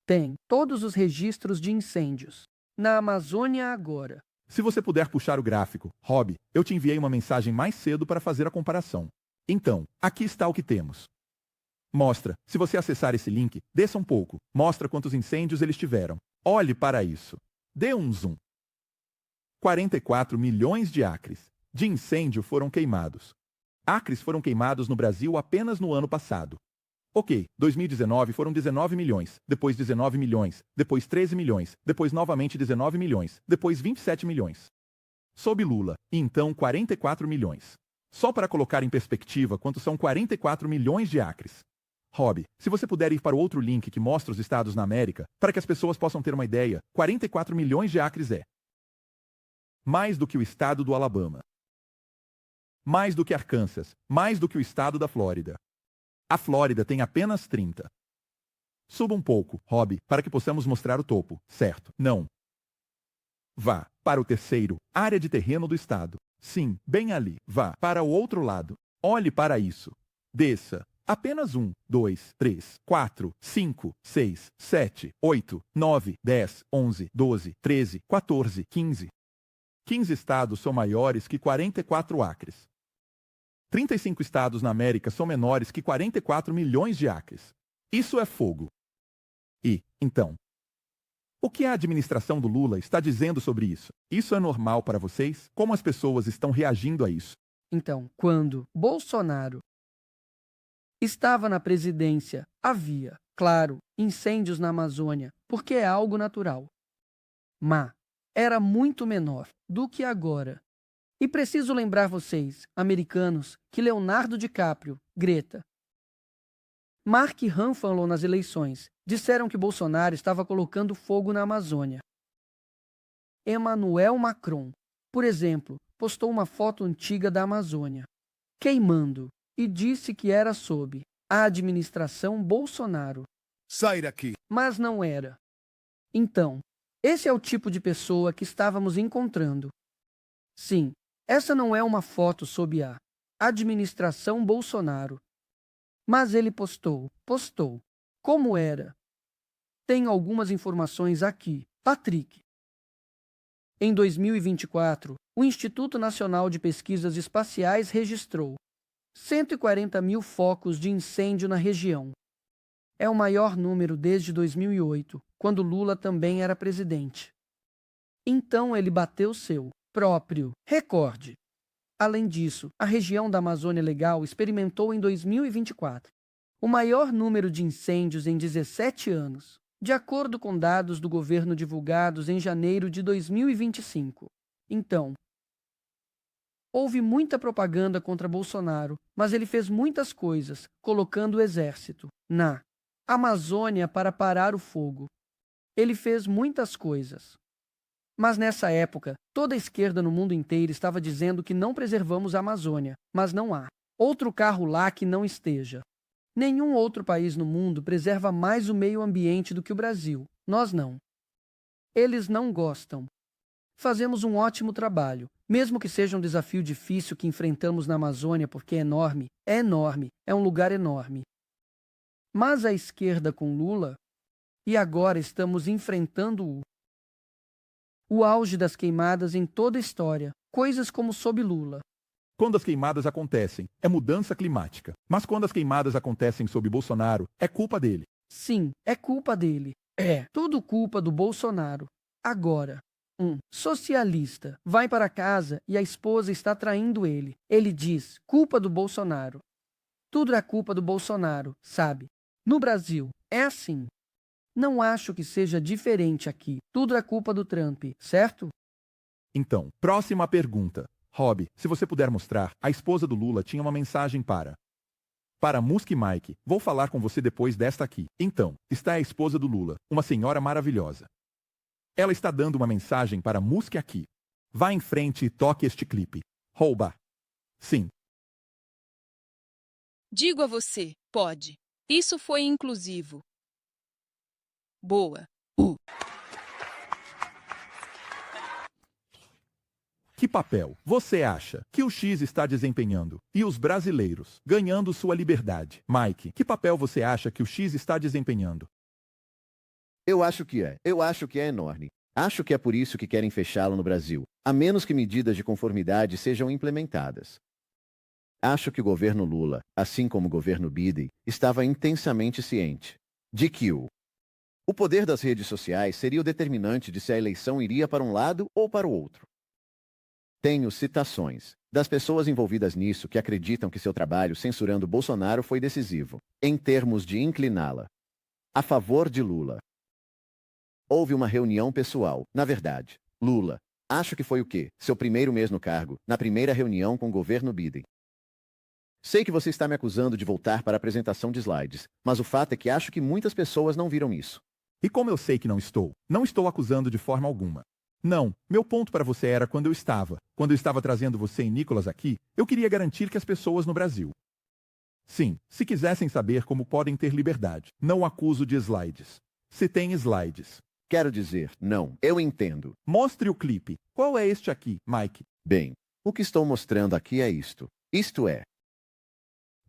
tem todos os registros de incêndios. Na Amazônia agora. Se você puder puxar o gráfico, Rob, eu te enviei uma mensagem mais cedo para fazer a comparação. Então, aqui está o que temos. Mostra, se você acessar esse link, desça um pouco, mostra quantos incêndios eles tiveram. Olhe para isso. Dê um zoom. 44 milhões de acres de incêndio foram queimados. Acres foram queimados no Brasil apenas no ano passado. Ok, 2019 foram 19 milhões, depois 19 milhões, depois 13 milhões, depois novamente 19 milhões, depois 27 milhões. Sob Lula, então 44 milhões. Só para colocar em perspectiva quanto são 44 milhões de acres. Rob, se você puder ir para o outro link que mostra os estados na América, para que as pessoas possam ter uma ideia, 44 milhões de acres é mais do que o estado do Alabama. Mais do que Arkansas, mais do que o estado da Flórida. A Flórida tem apenas 30. Suba um pouco, Rob, para que possamos mostrar o topo, certo? Não. Vá para o terceiro, área de terreno do estado. Sim, bem ali. Vá para o outro lado. Olhe para isso. Desça. Apenas 1, 2, 3, 4, 5, 6, 7, 8, 9, 10, 11, 12, 13, 14, 15. 15 estados são maiores que 44 acres. 35 estados na América são menores que 44 milhões de acres. Isso é fogo. E, então, o que a administração do Lula está dizendo sobre isso? Isso é normal para vocês? Como as pessoas estão reagindo a isso? Então, quando Bolsonaro estava na presidência, havia, claro, incêndios na Amazônia, porque é algo natural. Mas era muito menor do que agora. E preciso lembrar vocês, americanos, que Leonardo DiCaprio, Greta, Mark Ruffalo nas eleições disseram que Bolsonaro estava colocando fogo na Amazônia. Emmanuel Macron, por exemplo, postou uma foto antiga da Amazônia, queimando, e disse que era sob a administração Bolsonaro. Sai daqui! Mas não era. Então, esse é o tipo de pessoa que estávamos encontrando. Sim, essa não é uma foto sob a administração Bolsonaro. Mas ele postou. Como era? Tem algumas informações aqui. Patrick. Em 2024, o Instituto Nacional de Pesquisas Espaciais registrou 140 mil focos de incêndio na região. É o maior número desde 2008, quando Lula também era presidente. Então ele bateu seu próprio recorde. Além disso, a região da Amazônia Legal experimentou em 2024 o maior número de incêndios em 17 anos, de acordo com dados do governo divulgados em janeiro de 2025. Então, houve muita propaganda contra Bolsonaro, mas ele fez muitas coisas, colocando o exército na Amazônia para parar o fogo. Ele fez muitas coisas. Mas nessa época, toda a esquerda no mundo inteiro estava dizendo que não preservamos a Amazônia, mas não há outro carro lá que não esteja. Nenhum outro país no mundo preserva mais o meio ambiente do que o Brasil. Nós não. Eles não gostam. Fazemos um ótimo trabalho, mesmo que seja um desafio difícil que enfrentamos na Amazônia, porque é enorme, é um lugar enorme. Mas a esquerda com Lula, e agora estamos enfrentando o auge das queimadas em toda a história, coisas como sob Lula. Quando as queimadas acontecem, é mudança climática. Mas quando as queimadas acontecem sob Bolsonaro, é culpa dele. Sim, é culpa dele. É tudo culpa do Bolsonaro. Agora, um socialista vai para casa e a esposa está traindo ele. Ele diz, culpa do Bolsonaro. Tudo é culpa do Bolsonaro, sabe? No Brasil, é assim. Não acho que seja diferente aqui. Tudo é culpa do Trump, certo? Então, próxima pergunta. Rob, se você puder mostrar, a esposa do Lula tinha uma mensagem para Musk Mike. Vou falar com você depois desta aqui. Então, está a esposa do Lula, uma senhora maravilhosa. Ela está dando uma mensagem para Musk aqui. Vá em frente e toque este clipe. Rouba. Sim. Digo a você, pode. Isso foi inclusivo. Boa. Que papel você acha que o X está desempenhando? E os brasileiros ganhando sua liberdade? Mike, que papel você acha que o X está desempenhando? Eu acho que é enorme. Acho que é por isso que querem fechá-lo no Brasil, a menos que medidas de conformidade sejam implementadas. Acho que o governo Lula, assim como o governo Biden, estava intensamente ciente de que o poder das redes sociais seria o determinante de se a eleição iria para um lado ou para o outro. Tenho citações das pessoas envolvidas nisso que acreditam que seu trabalho censurando Bolsonaro foi decisivo, em termos de incliná-la a favor de Lula. Houve uma reunião pessoal, na verdade. Lula, acho que foi o quê? Seu primeiro mês no cargo, na primeira reunião com o governo Biden. Sei que você está me acusando de voltar para a apresentação de slides, mas o fato é que acho que muitas pessoas não viram isso. E como eu sei que não estou acusando de forma alguma. Não, meu ponto para você era quando eu estava trazendo você e Nicolas aqui, eu queria garantir que as pessoas no Brasil Sim, se quisessem saber como podem ter liberdade. Não acuso de slides. Se tem slides. Quero dizer, não, eu entendo. Mostre o clipe. Qual é este aqui, Mike? Bem, o que estou mostrando aqui é isto. Isto é.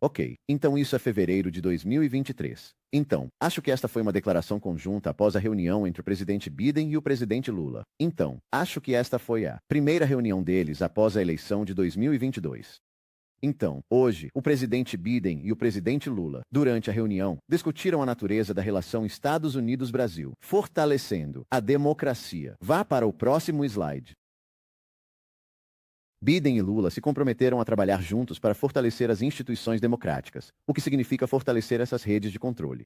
Ok, então isso é fevereiro de 2023. Então, acho que esta foi uma declaração conjunta após a reunião entre o presidente Biden e o presidente Lula. Então, acho que esta foi a primeira reunião deles após a eleição de 2022. Então, hoje, o presidente Biden e o presidente Lula, durante a reunião, discutiram a natureza da relação Estados Unidos-Brasil, fortalecendo a democracia. Vá para o próximo slide. Biden e Lula se comprometeram a trabalhar juntos para fortalecer as instituições democráticas, o que significa fortalecer essas redes de controle.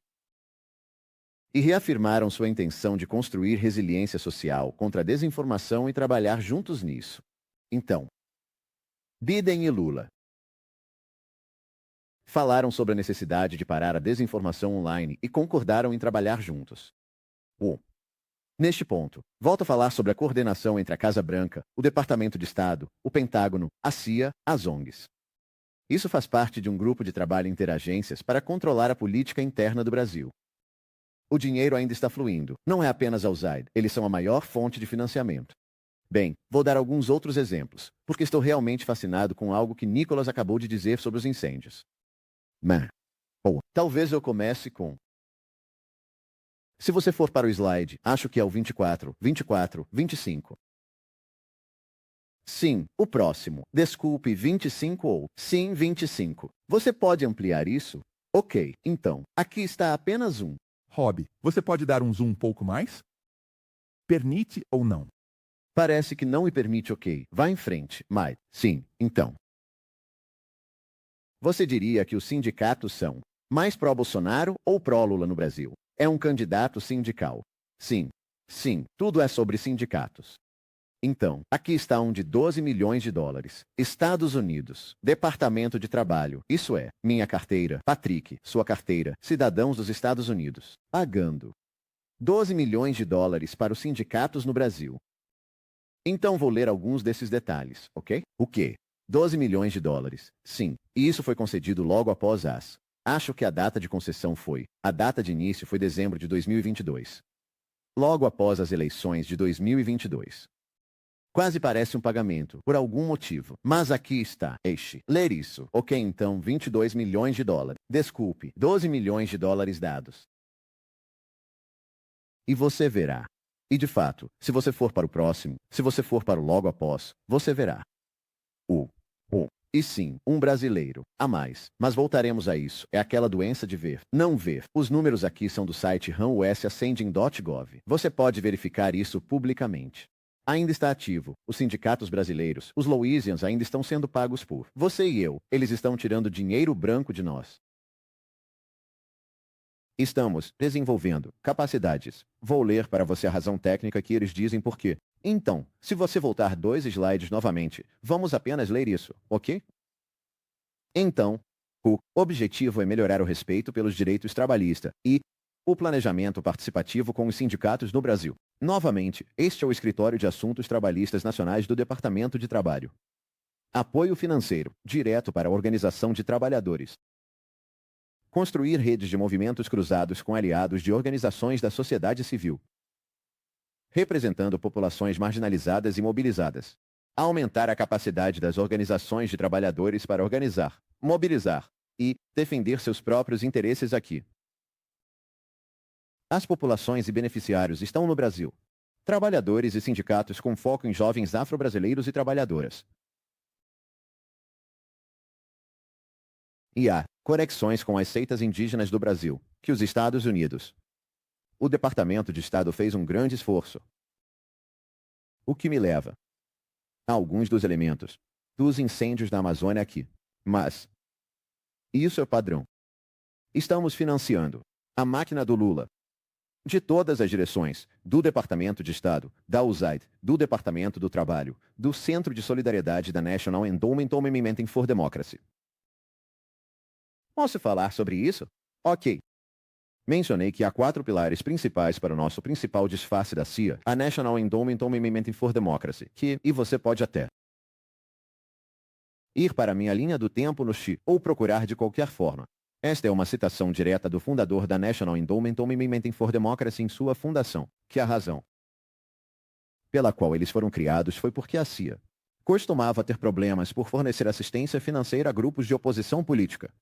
E reafirmaram sua intenção de construir resiliência social contra a desinformação e trabalhar juntos nisso. Então, Biden e Lula falaram sobre a necessidade de parar a desinformação online e concordaram em trabalhar juntos. Neste ponto, volto a falar sobre a coordenação entre a Casa Branca, o Departamento de Estado, o Pentágono, a CIA, as ONGs. Isso faz parte de um grupo de trabalho interagências para controlar a política interna do Brasil. O dinheiro ainda está fluindo, não é apenas a USAID, eles são a maior fonte de financiamento. Bem, vou dar alguns outros exemplos, porque estou realmente fascinado com algo que Nicholas acabou de dizer sobre os incêndios. Talvez eu comece com... Se você for para o slide, acho que é o 24, 25. Sim, o próximo. Desculpe, 25 ou... Sim, 25. Você pode ampliar isso? Ok, então, aqui está apenas um. Rob, você pode dar um zoom um pouco mais? Permite ou não? Parece que não me permite, ok. Vá em frente, Mike. Sim, então. Você diria que os sindicatos são mais pró-Bolsonaro ou pró-Lula no Brasil? É um candidato sindical. Sim, tudo é sobre sindicatos. Então, aqui está um de 12 milhões de dólares. Estados Unidos. Departamento de Trabalho. Isso é, minha carteira, Patrick, sua carteira, cidadãos dos Estados Unidos. Pagando 12 milhões de dólares para os sindicatos no Brasil. Então vou ler alguns desses detalhes, ok? O quê? 12 milhões de dólares. Sim, e isso foi concedido logo após as... Acho que a data de concessão foi... A data de início foi dezembro de 2022. Logo após as eleições de 2022. Quase parece um pagamento, por algum motivo. Mas aqui está. Ler isso. Ok, então 22 milhões de dólares. Desculpe, 12 milhões de dólares dados. E você verá. E de fato, se você for para o próximo, se você for para o logo após, você verá. E sim, um brasileiro. A mais. Mas voltaremos a isso. É aquela doença de ver, não ver. Os números aqui são do site ranosascending.gov. Você pode verificar isso publicamente. Ainda está ativo. Os sindicatos brasileiros, os Louisians, ainda estão sendo pagos por você e eu. Eles estão tirando dinheiro branco de nós. Estamos desenvolvendo capacidades. Vou ler para você a razão técnica que eles dizem por quê. Então, se você voltar 2 slides novamente, vamos apenas ler isso, ok? Então, o objetivo é melhorar o respeito pelos direitos trabalhistas e o planejamento participativo com os sindicatos no Brasil. Novamente, este é o Escritório de Assuntos Trabalhistas Nacionais do Departamento de Trabalho. Apoio financeiro, direto para a organização de trabalhadores. Construir redes de movimentos cruzados com aliados de organizações da sociedade civil, representando populações marginalizadas e mobilizadas. Aumentar a capacidade das organizações de trabalhadores para organizar, mobilizar e defender seus próprios interesses aqui. As populações e beneficiários estão no Brasil. Trabalhadores e sindicatos com foco em jovens afro-brasileiros e trabalhadoras. E há conexões com as seitas indígenas do Brasil, que os Estados Unidos. O Departamento de Estado fez um grande esforço. O que me leva a alguns dos elementos dos incêndios da Amazônia aqui. Mas isso é padrão. Estamos financiando a máquina do Lula. De todas as direções, do Departamento de Estado, da USAID, do Departamento do Trabalho, do Centro de Solidariedade da National Endowment for Democracy. Posso falar sobre isso? Ok. Mencionei que há 4 pilares principais para o nosso principal disfarce da CIA, a National Endowment for Democracy, e você pode até Ir para minha linha do tempo no Xi, ou procurar de qualquer forma. Esta é uma citação direta do fundador da National Endowment for Democracy em sua fundação, que a razão pela qual eles foram criados foi porque a CIA costumava ter problemas por fornecer assistência financeira a grupos de oposição política.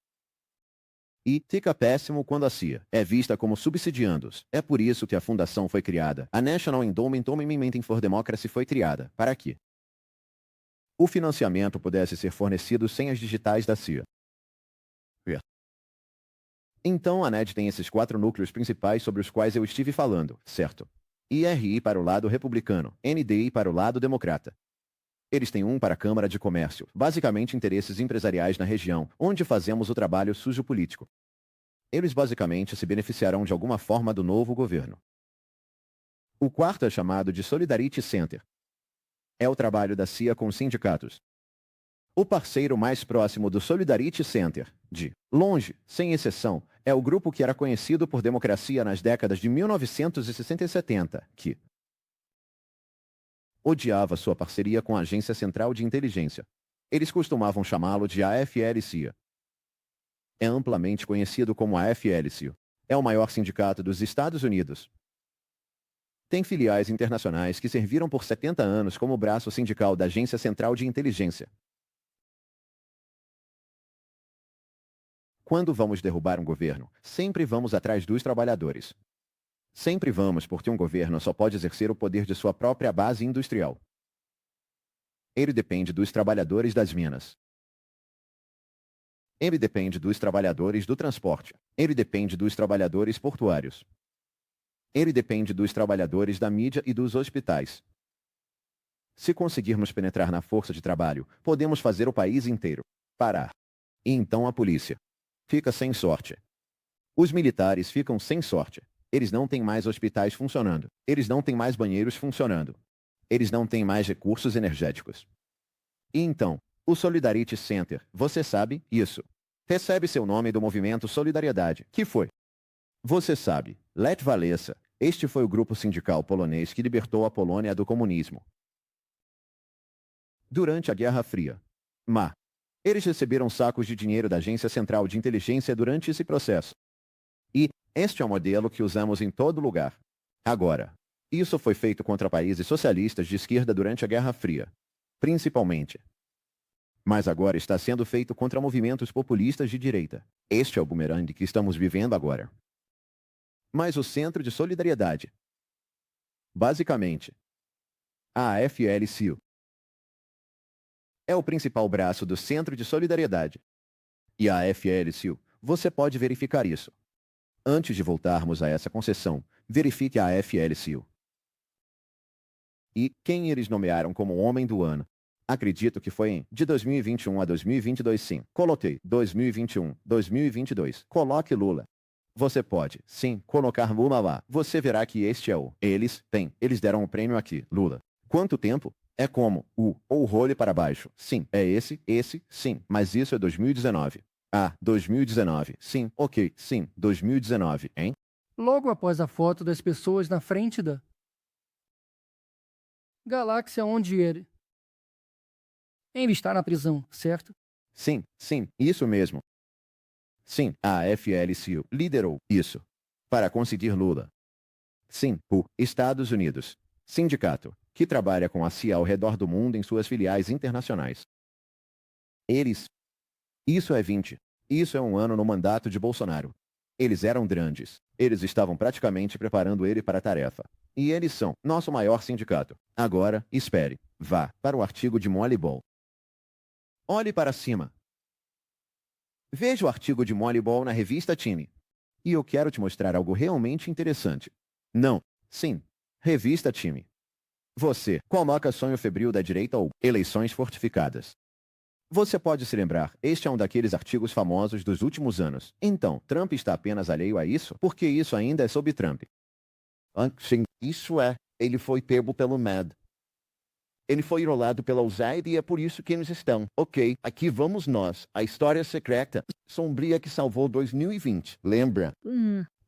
E fica péssimo quando a CIA é vista como subsidiando-os. É por isso que a fundação foi criada. A National Endowment for Democracy foi criada, para que o financiamento pudesse ser fornecido sem as digitais da CIA. Então a NED tem esses 4 núcleos principais sobre os quais eu estive falando, certo? IRI para o lado republicano, NDI para o lado democrata. Eles têm um para a Câmara de Comércio, basicamente interesses empresariais na região, onde fazemos o trabalho sujo político. Eles basicamente se beneficiarão de alguma forma do novo governo. O quarto é chamado de Solidarity Center. É o trabalho da CIA com os sindicatos. O parceiro mais próximo do Solidarity Center, de longe, sem exceção, é o grupo que era conhecido por democracia nas décadas de 1960 e 70, que odiava sua parceria com a Agência Central de Inteligência. Eles costumavam chamá-lo de AFL-CIO. É amplamente conhecido como AFL-CIO. É o maior sindicato dos Estados Unidos. Tem filiais internacionais que serviram por 70 anos como braço sindical da Agência Central de Inteligência. Quando vamos derrubar um governo, sempre vamos atrás dos trabalhadores. Sempre vamos porque um governo só pode exercer o poder de sua própria base industrial. Ele depende dos trabalhadores das minas. Ele depende dos trabalhadores do transporte. Ele depende dos trabalhadores portuários. Ele depende dos trabalhadores da mídia e dos hospitais. Se conseguirmos penetrar na força de trabalho, podemos fazer o país inteiro parar. E então a polícia fica sem sorte. Os militares ficam sem sorte. Eles não têm mais hospitais funcionando. Eles não têm mais banheiros funcionando. Eles não têm mais recursos energéticos. E então, o Solidarity Center, você sabe isso, recebe seu nome do movimento Solidariedade, que foi. Você sabe, Lech Walesa, este foi o grupo sindical polonês que libertou a Polônia do comunismo durante a Guerra Fria. Mas eles receberam sacos de dinheiro da Agência Central de Inteligência durante esse processo. E este é o modelo que usamos em todo lugar. Agora, isso foi feito contra países socialistas de esquerda durante a Guerra Fria, principalmente. Mas agora está sendo feito contra movimentos populistas de direita. Este é o bumerangue que estamos vivendo agora. Mas o Centro de Solidariedade, basicamente, a AFL-CIO, é o principal braço do Centro de Solidariedade. E a AFL-CIO, você pode verificar isso. Antes de voltarmos a essa concessão, verifique a AFL-CIO. E quem eles nomearam como Homem do Ano? Acredito que foi de 2021 a 2022 sim. Coloquei 2021, 2022. Coloque Lula. Você pode, sim, colocar Lula lá. Você verá que este é o. Eles deram um prêmio aqui, Lula. Quanto tempo? É como o ou role para baixo. Sim, é esse, sim. Mas isso é 2019. Ah, 2019. Sim, ok, sim, 2019, hein? Logo após a foto das pessoas na frente da galáxia onde ele está na prisão, certo? Sim, isso mesmo. Sim, a AFL-CIO liderou isso para conseguir Lula. Sim, o Estados Unidos. Sindicato que trabalha com a CIA ao redor do mundo em suas filiais internacionais. Isso é 20. Isso é um ano no mandato de Bolsonaro. Eles eram grandes. Eles estavam praticamente preparando ele para a tarefa. E eles são nosso maior sindicato. Agora, espere. Vá para o artigo de Moneyball. Olhe para cima. Veja o artigo de Moneyball na revista Time. E eu quero te mostrar algo realmente interessante. Não. Sim. Revista Time. Você coloca sonho febril da direita ou eleições fortificadas. Você pode se lembrar, este é um daqueles artigos famosos dos últimos anos. Então, Trump está apenas alheio a isso? Porque isso ainda é sob Trump. Sim, isso é. Ele foi pego pelo MAD. Ele foi enrolado pela USAID e é por isso que eles estão. Ok, aqui vamos nós. A história secreta, sombria que salvou 2020. Lembra?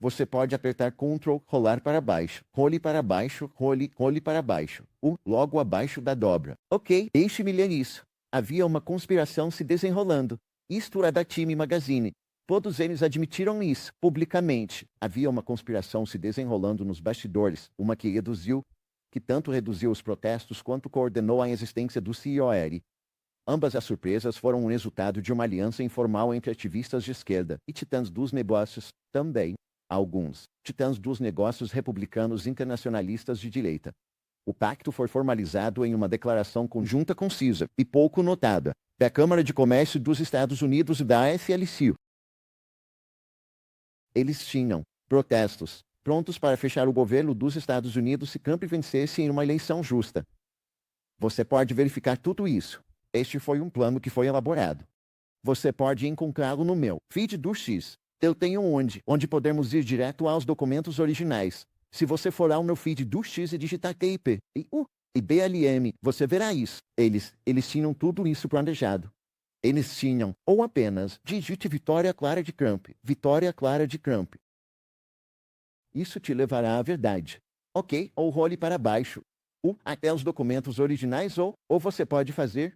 Você pode apertar Ctrl, rolar para baixo. Role para baixo, role para baixo. Logo abaixo da dobra. Ok, deixe-me ler isso. Havia uma conspiração se desenrolando. Isto é da Time Magazine. Todos eles admitiram isso, publicamente. Havia uma conspiração se desenrolando nos bastidores, uma que tanto reduziu os protestos quanto coordenou a existência do CIOR. Ambas as surpresas foram um resultado de uma aliança informal entre ativistas de esquerda e titãs dos negócios, também, alguns, titãs dos negócios republicanos internacionalistas de direita. O pacto foi formalizado em uma declaração conjunta concisa e pouco notada da Câmara de Comércio dos Estados Unidos e da AFL-CIO. Eles tinham protestos prontos para fechar o governo dos Estados Unidos se Trump vencesse em uma eleição justa. Você pode verificar tudo isso. Este foi um plano que foi elaborado. Você pode encontrá-lo no meu feed do X. Eu tenho onde podemos ir direto aos documentos originais. Se você for ao meu feed do X e digitar TIP e BLM, você verá isso. Eles tinham tudo isso planejado. Eles tinham, ou apenas, digite Vitória Clara de Trump. Vitória Clara de Trump. Isso te levará à verdade. Ok, ou role para baixo. Até os documentos originais ou você pode fazer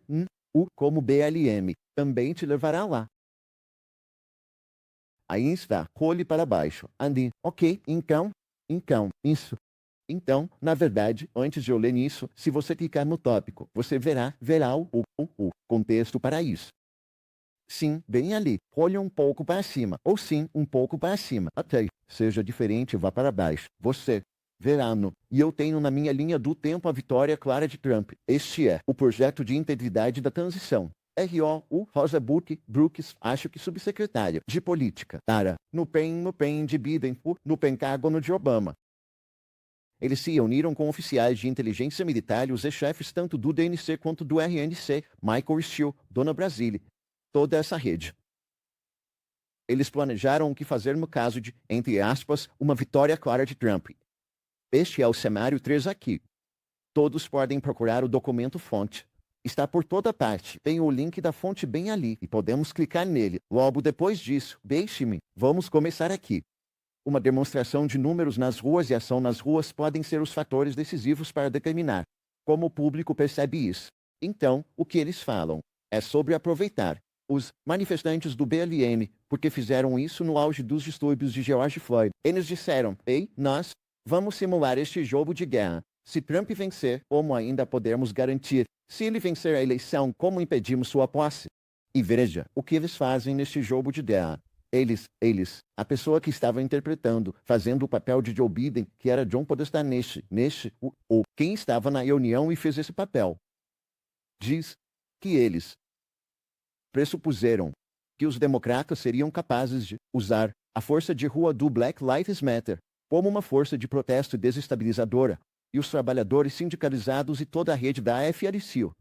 como BLM. Também te levará lá. Aí está, role para baixo. Andi. Ok, então, isso. Então, na verdade, antes de eu ler nisso, se você clicar no tópico, você verá o contexto para isso. Sim, bem ali. Olhe um pouco para cima. Ou sim, um pouco para cima. Ok. Seja diferente, vá para baixo. Você verá no. E eu tenho na minha linha do tempo a Vitória Clara de Trump. Este é o projeto de integridade da transição. R.O.U. Rosa Brooks, acho que subsecretária de política. Tara, no PEN de Biden, no Pentágono de Obama. Eles se reuniram com oficiais de inteligência militar e os chefes tanto do DNC quanto do RNC, Michael Steele, Dona Brasília. Toda essa rede. Eles planejaram o que fazer no caso de, entre aspas, uma vitória clara de Trump. Este é o cenário 3 aqui. Todos podem procurar o documento fonte. Está por toda parte. Tem o link da fonte bem ali e podemos clicar nele. Logo depois disso, deixe-me. Vamos começar aqui. Uma demonstração de números nas ruas e ação nas ruas podem ser os fatores decisivos para determinar como o público percebe isso. Então, o que eles falam é sobre aproveitar os manifestantes do BLM, porque fizeram isso no auge dos distúrbios de George Floyd. Eles disseram, ei, nós vamos simular este jogo de guerra. Se Trump vencer, como ainda podemos garantir? Se ele vencer a eleição, como impedimos sua posse? E veja, o que eles fazem neste jogo de guerra. Eles, a pessoa que estava interpretando, fazendo o papel de Joe Biden, que era John Podesta quem estava na reunião e fez esse papel. Diz que eles pressupuseram que os democratas seriam capazes de usar a força de rua do Black Lives Matter como uma força de protesto desestabilizadora, e os trabalhadores sindicalizados e toda a rede da AFL-CIO.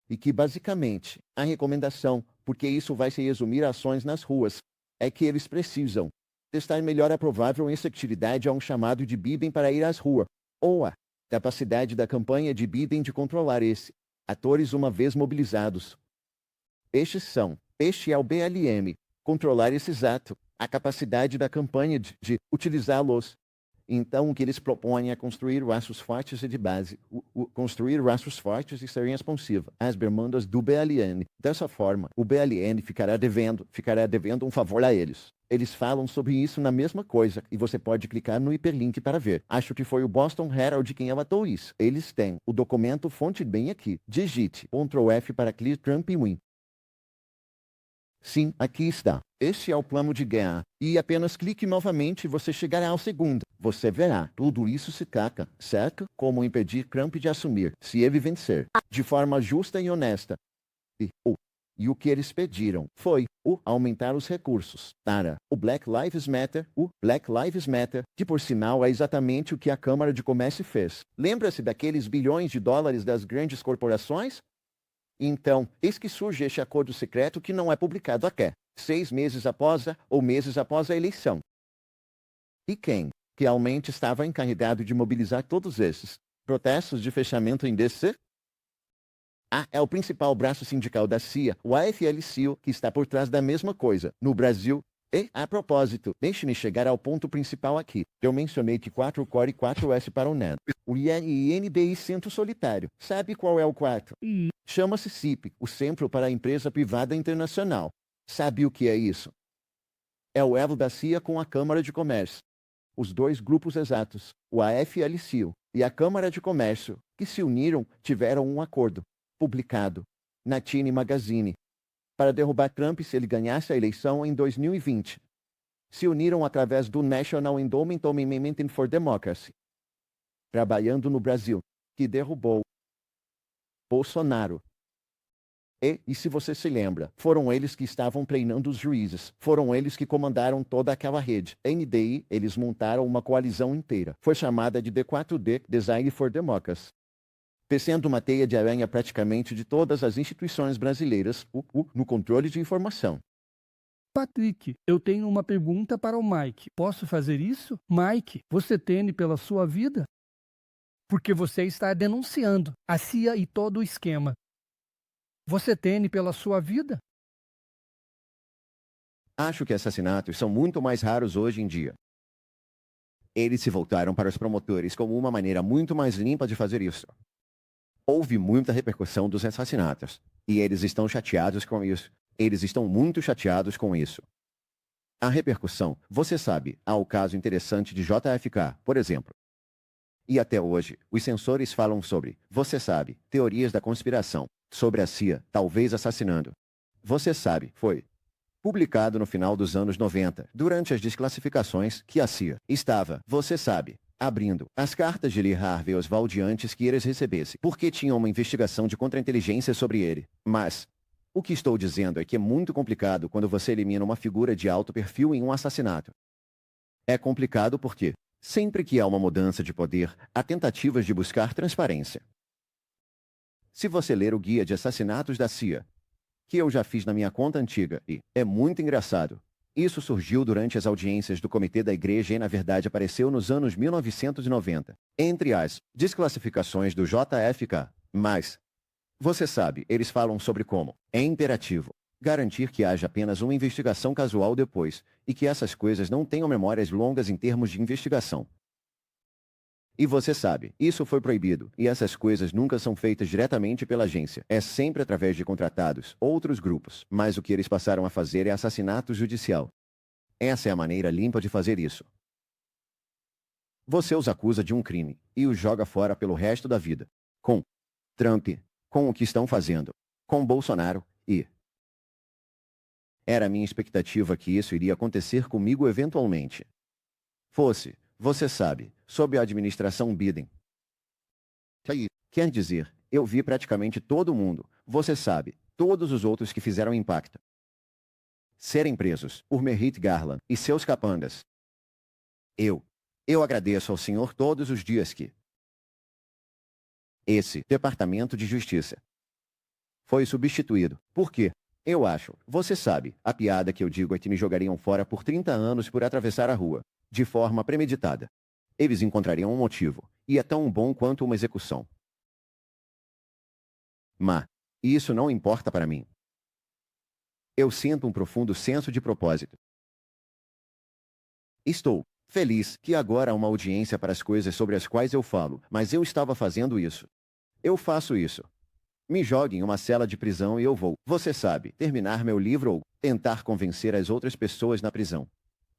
E que, basicamente, a recomendação, porque isso vai se resumir a ações nas ruas, é que eles precisam testar melhor a provável inefetividade a um chamado de Biden para ir às ruas, ou a capacidade da campanha de Biden de controlar atores uma vez mobilizados. Este é o BLM, controlar esses atos, a capacidade da campanha de utilizá-los. Então, o que eles propõem é construir laços fortes e de base, construir laços fortes e ser responsivo às demandas do BLN. Dessa forma, o BLN ficará devendo um favor a eles. Eles falam sobre isso na mesma coisa, e você pode clicar no hiperlink para ver. Acho que foi o Boston Herald quem relatou isso. Eles têm o documento fonte bem aqui. Digite Ctrl F para Clear Trump Win. Sim, aqui está. Este é o plano de guerra. E apenas clique novamente e você chegará ao segundo. Você verá. Tudo isso se trata, certo? Como impedir Trump de assumir, se ele vencer, de forma justa e honesta. E o que eles pediram foi aumentar os recursos para o Black Lives Matter, que por sinal é exatamente o que a Câmara de Comércio fez. Lembra-se daqueles bilhões de dólares das grandes corporações? Então, eis que surge este acordo secreto que não é publicado até 6 meses após a eleição. E quem realmente estava encarregado de mobilizar todos esses protestos de fechamento em DC? É o principal braço sindical da CIA, o AFL-CIO, que está por trás da mesma coisa, no Brasil. E, a propósito, deixe-me chegar ao ponto principal aqui. Eu mencionei que 4 Core e 4S para o NED. O INDI Centro Solitário. Sabe qual é o quarto? Chama-se CIP, o Centro para a Empresa Privada Internacional. Sabe o que é isso? É o elo da CIA com a Câmara de Comércio. Os dois grupos exatos, o AFL-CIO e a Câmara de Comércio, que se uniram, tiveram um acordo, publicado na Time Magazine, para derrubar Trump se ele ganhasse a eleição em 2020. Se uniram através do National Endowment for Democracy, trabalhando no Brasil, que derrubou Bolsonaro. E se você se lembra, foram eles que estavam treinando os juízes, foram eles que comandaram toda aquela rede. NDI, eles montaram uma coalizão inteira. Foi chamada de D4D, Design for Democracy. Tecendo uma teia de aranha praticamente de todas as instituições brasileiras, no controle de informação. Patrick, eu tenho uma pergunta para o Mike. Posso fazer isso? Mike, você teme pela sua vida? Porque você está denunciando a CIA e todo o esquema. Você teme pela sua vida? Acho que assassinatos são muito mais raros hoje em dia. Eles se voltaram para os promotores como uma maneira muito mais limpa de fazer isso. Houve muita repercussão dos assassinatos, e eles estão chateados com isso. Eles estão muito chateados com isso. A repercussão, você sabe, há o caso interessante de JFK, por exemplo. E até hoje, os censores falam sobre, você sabe, teorias da conspiração, sobre a CIA, talvez assassinando. Você sabe, foi publicado no final dos anos 90, durante as desclassificações, que a CIA estava, você sabe, abrindo as cartas de Lee Harvey Oswald antes que eles recebessem, porque tinham uma investigação de contra-inteligência sobre ele. Mas o que estou dizendo é que é muito complicado quando você elimina uma figura de alto perfil em um assassinato. É complicado porque, sempre que há uma mudança de poder, há tentativas de buscar transparência. Se você ler o guia de assassinatos da CIA, que eu já fiz na minha conta antiga, e é muito engraçado. Isso surgiu durante as audiências do Comitê da Igreja e na verdade apareceu nos anos 1990, entre as desclassificações do JFK. Mas, você sabe, eles falam sobre como é imperativo garantir que haja apenas uma investigação casual depois, e que essas coisas não tenham memórias longas em termos de investigação. E você sabe, isso foi proibido, e essas coisas nunca são feitas diretamente pela agência. É sempre através de contratados, outros grupos. Mas o que eles passaram a fazer é assassinato judicial. Essa é a maneira limpa de fazer isso. Você os acusa de um crime, e os joga fora pelo resto da vida. Com Trump, com o que estão fazendo, com Bolsonaro, e... Era minha expectativa que isso iria acontecer comigo eventualmente. Fosse, você sabe, sob a administração Biden. Quer dizer, eu vi praticamente todo mundo, você sabe, todos os outros que fizeram impacto, serem presos por Merrick Garland e seus capangas. Eu agradeço ao Senhor todos os dias que esse Departamento de Justiça foi substituído. Por quê? Eu acho, você sabe, a piada que eu digo é que me jogariam fora por 30 anos por atravessar a rua, de forma premeditada. Eles encontrariam um motivo, e é tão bom quanto uma execução. Mas isso não importa para mim. Eu sinto um profundo senso de propósito. Estou feliz que agora há uma audiência para as coisas sobre as quais eu falo, mas eu estava fazendo isso. Eu faço isso. Me jogue em uma cela de prisão e eu vou, você sabe, terminar meu livro ou tentar convencer as outras pessoas na prisão.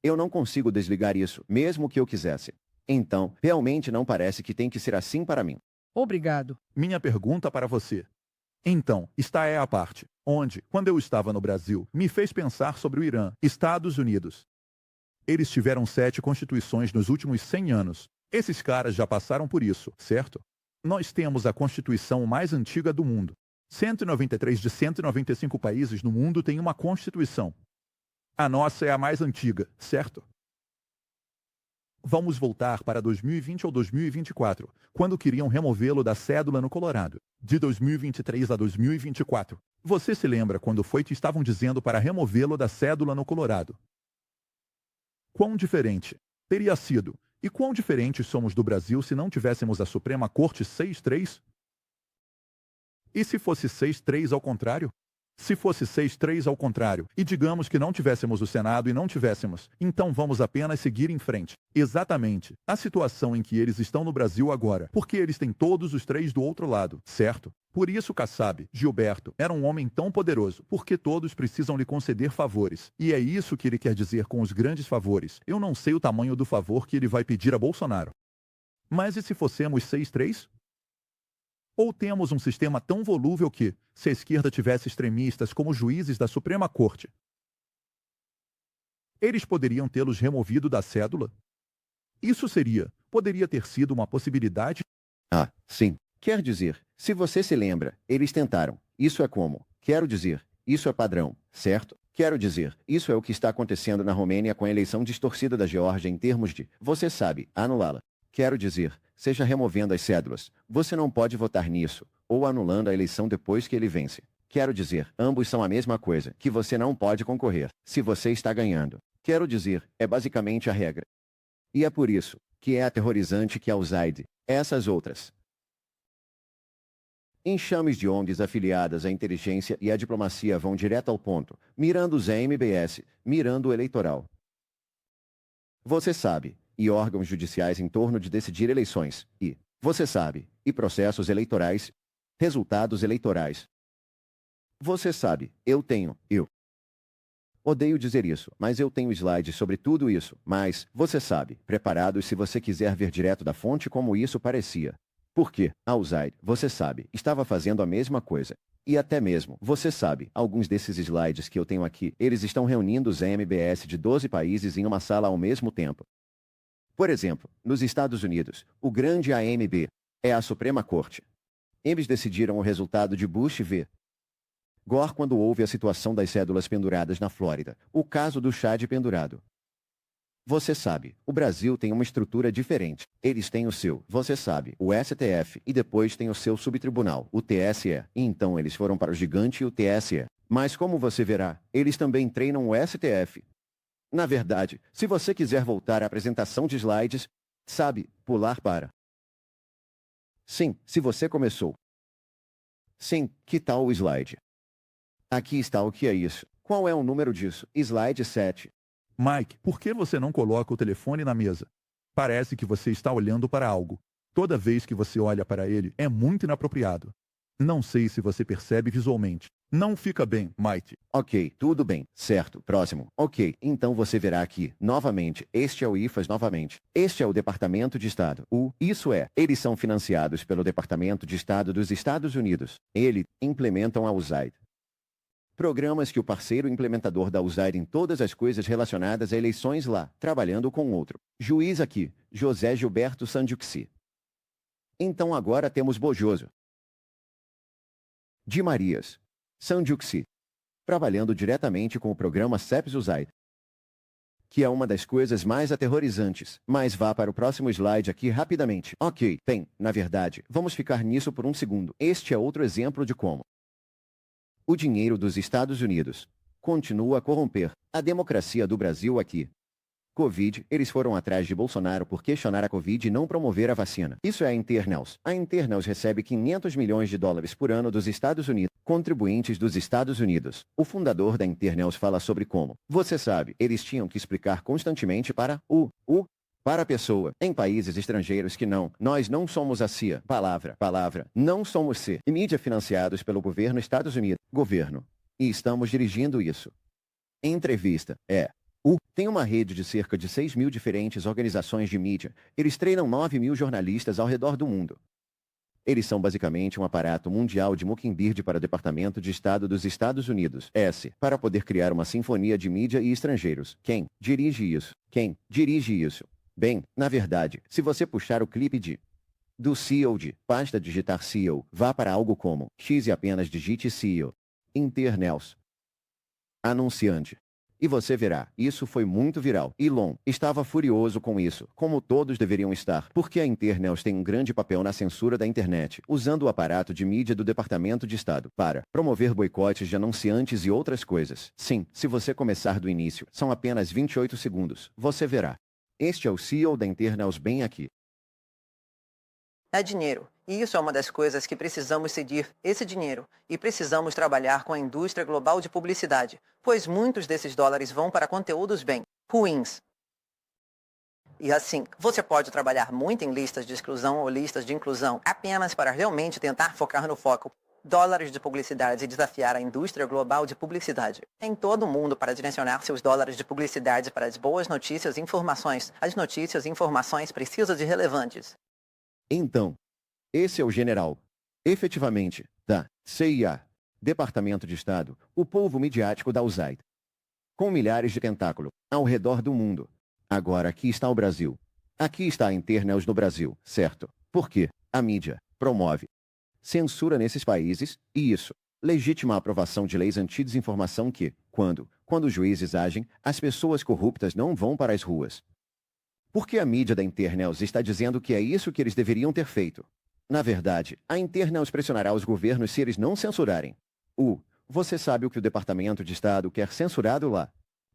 Eu não consigo desligar isso, mesmo que eu quisesse. Então, realmente não parece que tem que ser assim para mim. Obrigado. Minha pergunta para você. Então, está é a parte, onde, quando eu estava no Brasil, me fez pensar sobre o Irã, Estados Unidos. Eles tiveram 7 constituições nos últimos 100 anos. Esses caras já passaram por isso, certo? Nós temos a constituição mais antiga do mundo. 193 de 195 países no mundo têm uma constituição. A nossa é a mais antiga, certo? Vamos voltar para 2020 ou 2024, quando queriam removê-lo da cédula no Colorado. De 2023 a 2024. Você se lembra quando foi que estavam dizendo para removê-lo da cédula no Colorado? Quão diferente teria sido? E quão diferentes somos do Brasil se não tivéssemos a Suprema Corte 6-3? E se fosse 6-3 ao contrário? Se fosse 6-3 ao contrário, e digamos que não tivéssemos o Senado e não tivéssemos, então vamos apenas seguir em frente. Exatamente. A situação em que eles estão no Brasil agora, porque eles têm todos os três do outro lado, certo? Por isso Kassab, Gilberto, era um homem tão poderoso, porque todos precisam lhe conceder favores. E é isso que ele quer dizer com os grandes favores. Eu não sei o tamanho do favor que ele vai pedir a Bolsonaro. Mas e se fossemos 6-3? Ou temos um sistema tão volúvel que, se a esquerda tivesse extremistas como juízes da Suprema Corte, eles poderiam tê-los removido da cédula? Isso poderia ter sido uma possibilidade? Ah, sim. Quer dizer, se você se lembra, eles tentaram. Isso é como. Quero dizer, isso é padrão, certo? Quero dizer, isso é o que está acontecendo na Romênia com a eleição distorcida da Geórgia em termos de, você sabe, anulá-la. Quero dizer, seja removendo as cédulas. Você não pode votar nisso, ou anulando a eleição depois que ele vence. Quero dizer, ambos são a mesma coisa, que você não pode concorrer, se você está ganhando. Quero dizer, é basicamente a regra. E é por isso, que é aterrorizante que a USAID, essas outras enxames de ONGs afiliadas à inteligência e à diplomacia vão direto ao ponto, mirando os MBS, mirando o eleitoral. Você sabe, e órgãos judiciais em torno de decidir eleições, e, você sabe, e processos eleitorais, resultados eleitorais. Você sabe, eu odeio dizer isso, mas eu tenho slides sobre tudo isso, mas, você sabe, preparados se você quiser ver direto da fonte como isso parecia. Porque, a USAID, você sabe, estava fazendo a mesma coisa. E até mesmo, você sabe, alguns desses slides que eu tenho aqui, eles estão reunindo os MBS de 12 países em uma sala ao mesmo tempo. Por exemplo, nos Estados Unidos, o grande AMB é a Suprema Corte. Eles decidiram o resultado de Bush v. Gore quando houve a situação das cédulas penduradas na Flórida, o caso do Chad pendurado. Você sabe, o Brasil tem uma estrutura diferente. Eles têm o seu, você sabe, o STF, e depois tem o seu subtribunal, o TSE, e então eles foram para o gigante o TSE. Mas como você verá, eles também treinam o STF. Na verdade, se você quiser voltar à apresentação de slides, sabe, pular para. Sim, se você começou. Sim, que tal o slide? Aqui está o que é isso. Qual é o número disso? Slide 7. Mike, por que você não coloca o telefone na mesa? Parece que você está olhando para algo. Toda vez que você olha para ele, é muito inapropriado. Não sei se você percebe visualmente. Não fica bem, Mike. Ok, tudo bem. Certo, próximo. Ok, então você verá aqui, novamente, este é o IFAS novamente. Este é o Departamento de Estado. Eles são financiados pelo Departamento de Estado dos Estados Unidos. Eles implementam a USAID. Programas que o parceiro implementador da USAID em todas as coisas relacionadas a eleições lá, trabalhando com outro. Juiz aqui, José Gilberto Sandiuxi. Então agora temos Bojoso. Di Marias. Sandiuxi. Trabalhando diretamente com o programa CEPS USAID. Que é uma das coisas mais aterrorizantes. Mas vá para o próximo slide aqui rapidamente. Ok, na verdade, vamos ficar nisso por um segundo. Este é outro exemplo de como o dinheiro dos Estados Unidos continua a corromper a democracia do Brasil aqui. Covid, eles foram atrás de Bolsonaro por questionar a Covid e não promover a vacina. Isso é a Internals. A Internals recebe 500 milhões de dólares por ano dos Estados Unidos, contribuintes dos Estados Unidos. O fundador da Internals fala sobre como, você sabe, eles tinham que explicar constantemente para para a pessoa, em países estrangeiros que nós não somos a CIA, palavra, não somos C, e mídia financiados pelo governo Estados Unidos, governo. E estamos dirigindo isso. Entrevista, tem uma rede de cerca de 6 mil diferentes organizações de mídia, eles treinam 9 mil jornalistas ao redor do mundo. Eles são basicamente um aparato mundial de Mockingbird para o Departamento de Estado dos Estados Unidos, para poder criar uma sinfonia de mídia e estrangeiros. Quem dirige isso? Bem, na verdade, se você puxar o clipe do CEO de pasta digitar CEO, vá para algo como X e apenas digite CEO. Internals. Anunciante. E você verá, isso foi muito viral. Elon estava furioso com isso, como todos deveriam estar, porque a Internals tem um grande papel na censura da internet, usando o aparato de mídia do Departamento de Estado para promover boicotes de anunciantes e outras coisas. Sim, se você começar do início, são apenas 28 segundos, você verá. Este é o CEO da Internals bem aqui. É dinheiro. E isso é uma das coisas que precisamos cedir, esse dinheiro. E precisamos trabalhar com a indústria global de publicidade, pois muitos desses dólares vão para conteúdos bem ruins. E assim, você pode trabalhar muito em listas de exclusão ou listas de inclusão apenas para realmente tentar focar no foco. Dólares de publicidade e desafiar a indústria global de publicidade. Em todo o mundo para direcionar seus dólares de publicidade para as boas notícias e informações. As notícias e informações precisas e relevantes. Então, esse é o general, efetivamente, da CIA, Departamento de Estado, o polvo midiático da USAID. Com milhares de tentáculos ao redor do mundo. Agora aqui está o Brasil. Aqui está a Internews no Brasil, certo? Por quê? A mídia promove censura nesses países e isso legitima a aprovação de leis anti-desinformação que, quando os juízes agem, as pessoas corruptas não vão para as ruas. Porque a mídia da Internews está dizendo que é isso que eles deveriam ter feito. Na verdade, a Internews pressionará os governos se eles não censurarem. Você sabe o que o Departamento de Estado quer censurado lá?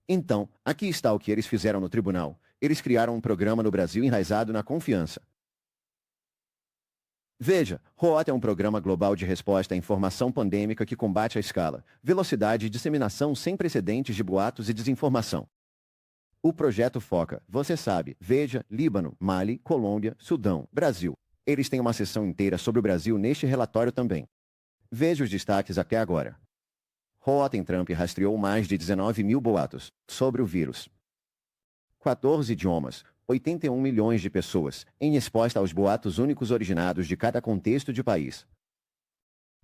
Então, aqui está o que eles fizeram no tribunal. Eles criaram um programa no Brasil enraizado na confiança. Veja, ROAT é um programa global de resposta à informação pandêmica que combate a escala, velocidade e disseminação sem precedentes de boatos e desinformação. O projeto foca, você sabe, veja, Líbano, Mali, Colômbia, Sudão, Brasil. Eles têm uma seção inteira sobre o Brasil neste relatório também. Veja os destaques até agora. ROAT em Trump rastreou mais de 19 mil boatos sobre o vírus. 14 idiomas, 81 milhões de pessoas, em resposta aos boatos únicos originados de cada contexto de país.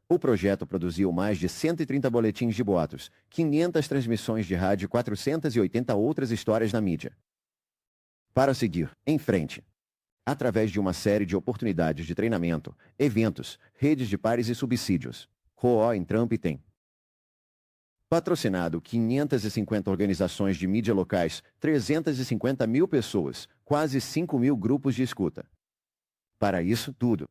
O projeto produziu mais de 130 boletins de boatos, 500 transmissões de rádio e 480 outras histórias na mídia. Para seguir, em frente. Através de uma série de oportunidades de treinamento, eventos, redes de pares e subsídios, ROAT em Trump tem patrocinado 550 organizações de mídia locais, 350 mil pessoas, quase 5 mil grupos de escuta. Para isso tudo,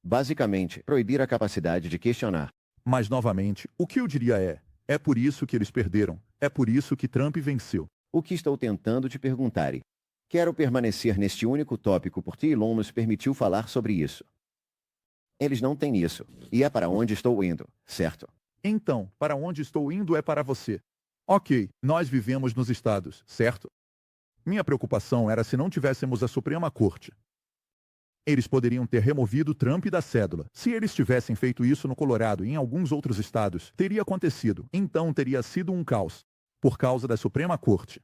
basicamente, proibir a capacidade de questionar. Mas, novamente, o que eu diria é por isso que eles perderam, é por isso que Trump venceu. O que estou tentando te perguntar e quero permanecer neste único tópico porque Elon nos permitiu falar sobre isso. Eles não têm isso, e é para onde estou indo, certo? Então, para onde estou indo é para você. Ok, nós vivemos nos estados, certo? Minha preocupação era se não tivéssemos a Suprema Corte. Eles poderiam ter removido Trump da cédula. Se eles tivessem feito isso no Colorado e em alguns outros estados, teria acontecido. Então teria sido um caos, por causa da Suprema Corte.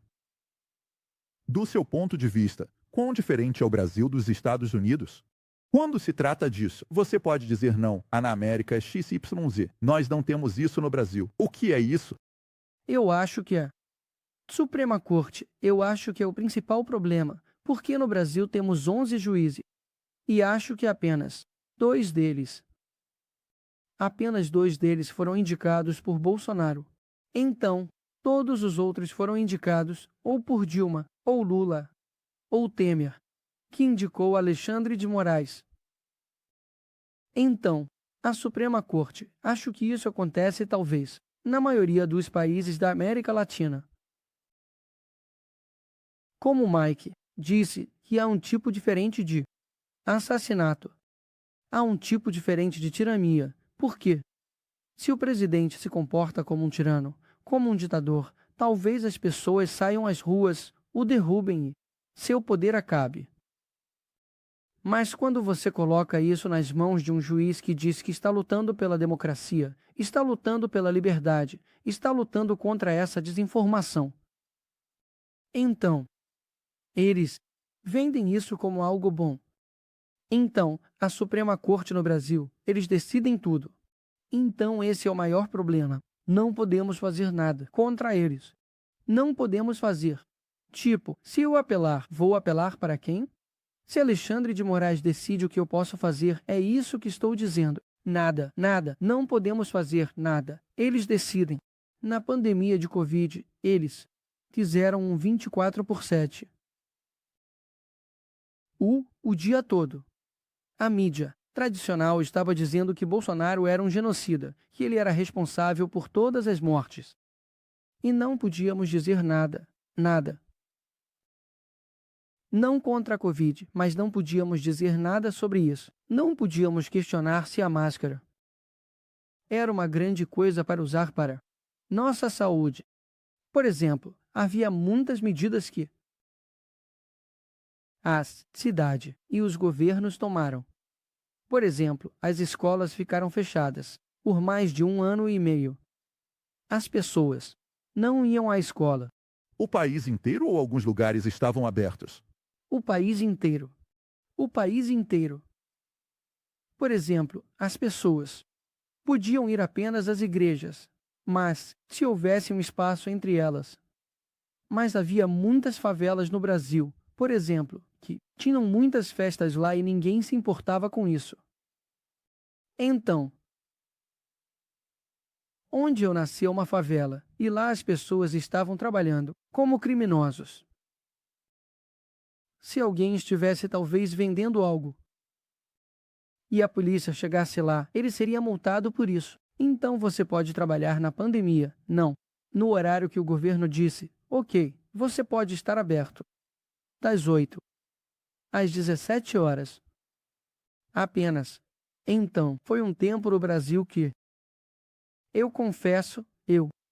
Do seu ponto de vista, quão diferente é o Brasil dos Estados Unidos? Quando se trata disso, você pode dizer não, na América é XYZ. Nós não temos isso no Brasil. O que é isso? Eu acho que é. Suprema Corte, eu acho que é o principal problema, porque no Brasil temos 11 juízes, e acho que apenas 2 deles foram indicados por Bolsonaro. Então, todos os outros foram indicados ou por Dilma, ou Lula, ou Temer, que indicou Alexandre de Moraes. Então, a Suprema Corte, acho que isso acontece talvez na maioria dos países da América Latina. Como Mike disse que há um tipo diferente de assassinato, há um tipo diferente de tirania. Por quê? Se o presidente se comporta como um tirano, como um ditador, talvez as pessoas saiam às ruas, o derrubem e seu poder acabe. Mas quando você coloca isso nas mãos de um juiz que diz que está lutando pela democracia, está lutando pela liberdade, está lutando contra essa desinformação, então, eles vendem isso como algo bom. Então, a Suprema Corte no Brasil, eles decidem tudo. Então, esse é o maior problema. Não podemos fazer nada contra eles. Não podemos fazer. Tipo, se eu apelar, vou apelar para quem? Se Alexandre de Moraes decide o que eu posso fazer, é isso que estou dizendo. Nada, nada, não podemos fazer nada. Eles decidem. Na pandemia de Covid, eles fizeram um 24/7. O dia todo. A mídia tradicional estava dizendo que Bolsonaro era um genocida, que ele era responsável por todas as mortes. E não podíamos dizer nada, nada. Não contra a Covid, mas não podíamos dizer nada sobre isso. Não podíamos questionar se a máscara era uma grande coisa para usar para nossa saúde. Por exemplo, havia muitas medidas que a cidade e os governos tomaram. Por exemplo, as escolas ficaram fechadas por mais de 1 ano e meio. As pessoas não iam à escola. O país inteiro ou alguns lugares estavam abertos? O país inteiro. O país inteiro. Por exemplo, as pessoas podiam ir apenas às igrejas, mas se houvesse um espaço entre elas. Mas havia muitas favelas no Brasil, por exemplo, que tinham muitas festas lá e ninguém se importava com isso. Então, onde eu nasci é uma favela, e lá as pessoas estavam trabalhando como criminosos. Se alguém estivesse talvez vendendo algo e a polícia chegasse lá, ele seria multado por isso. Então você pode trabalhar na pandemia. Não, no horário que o governo disse. Ok, você pode estar aberto. Das 8 às 17 horas. Apenas. Então, foi um tempo no Brasil que, eu confesso,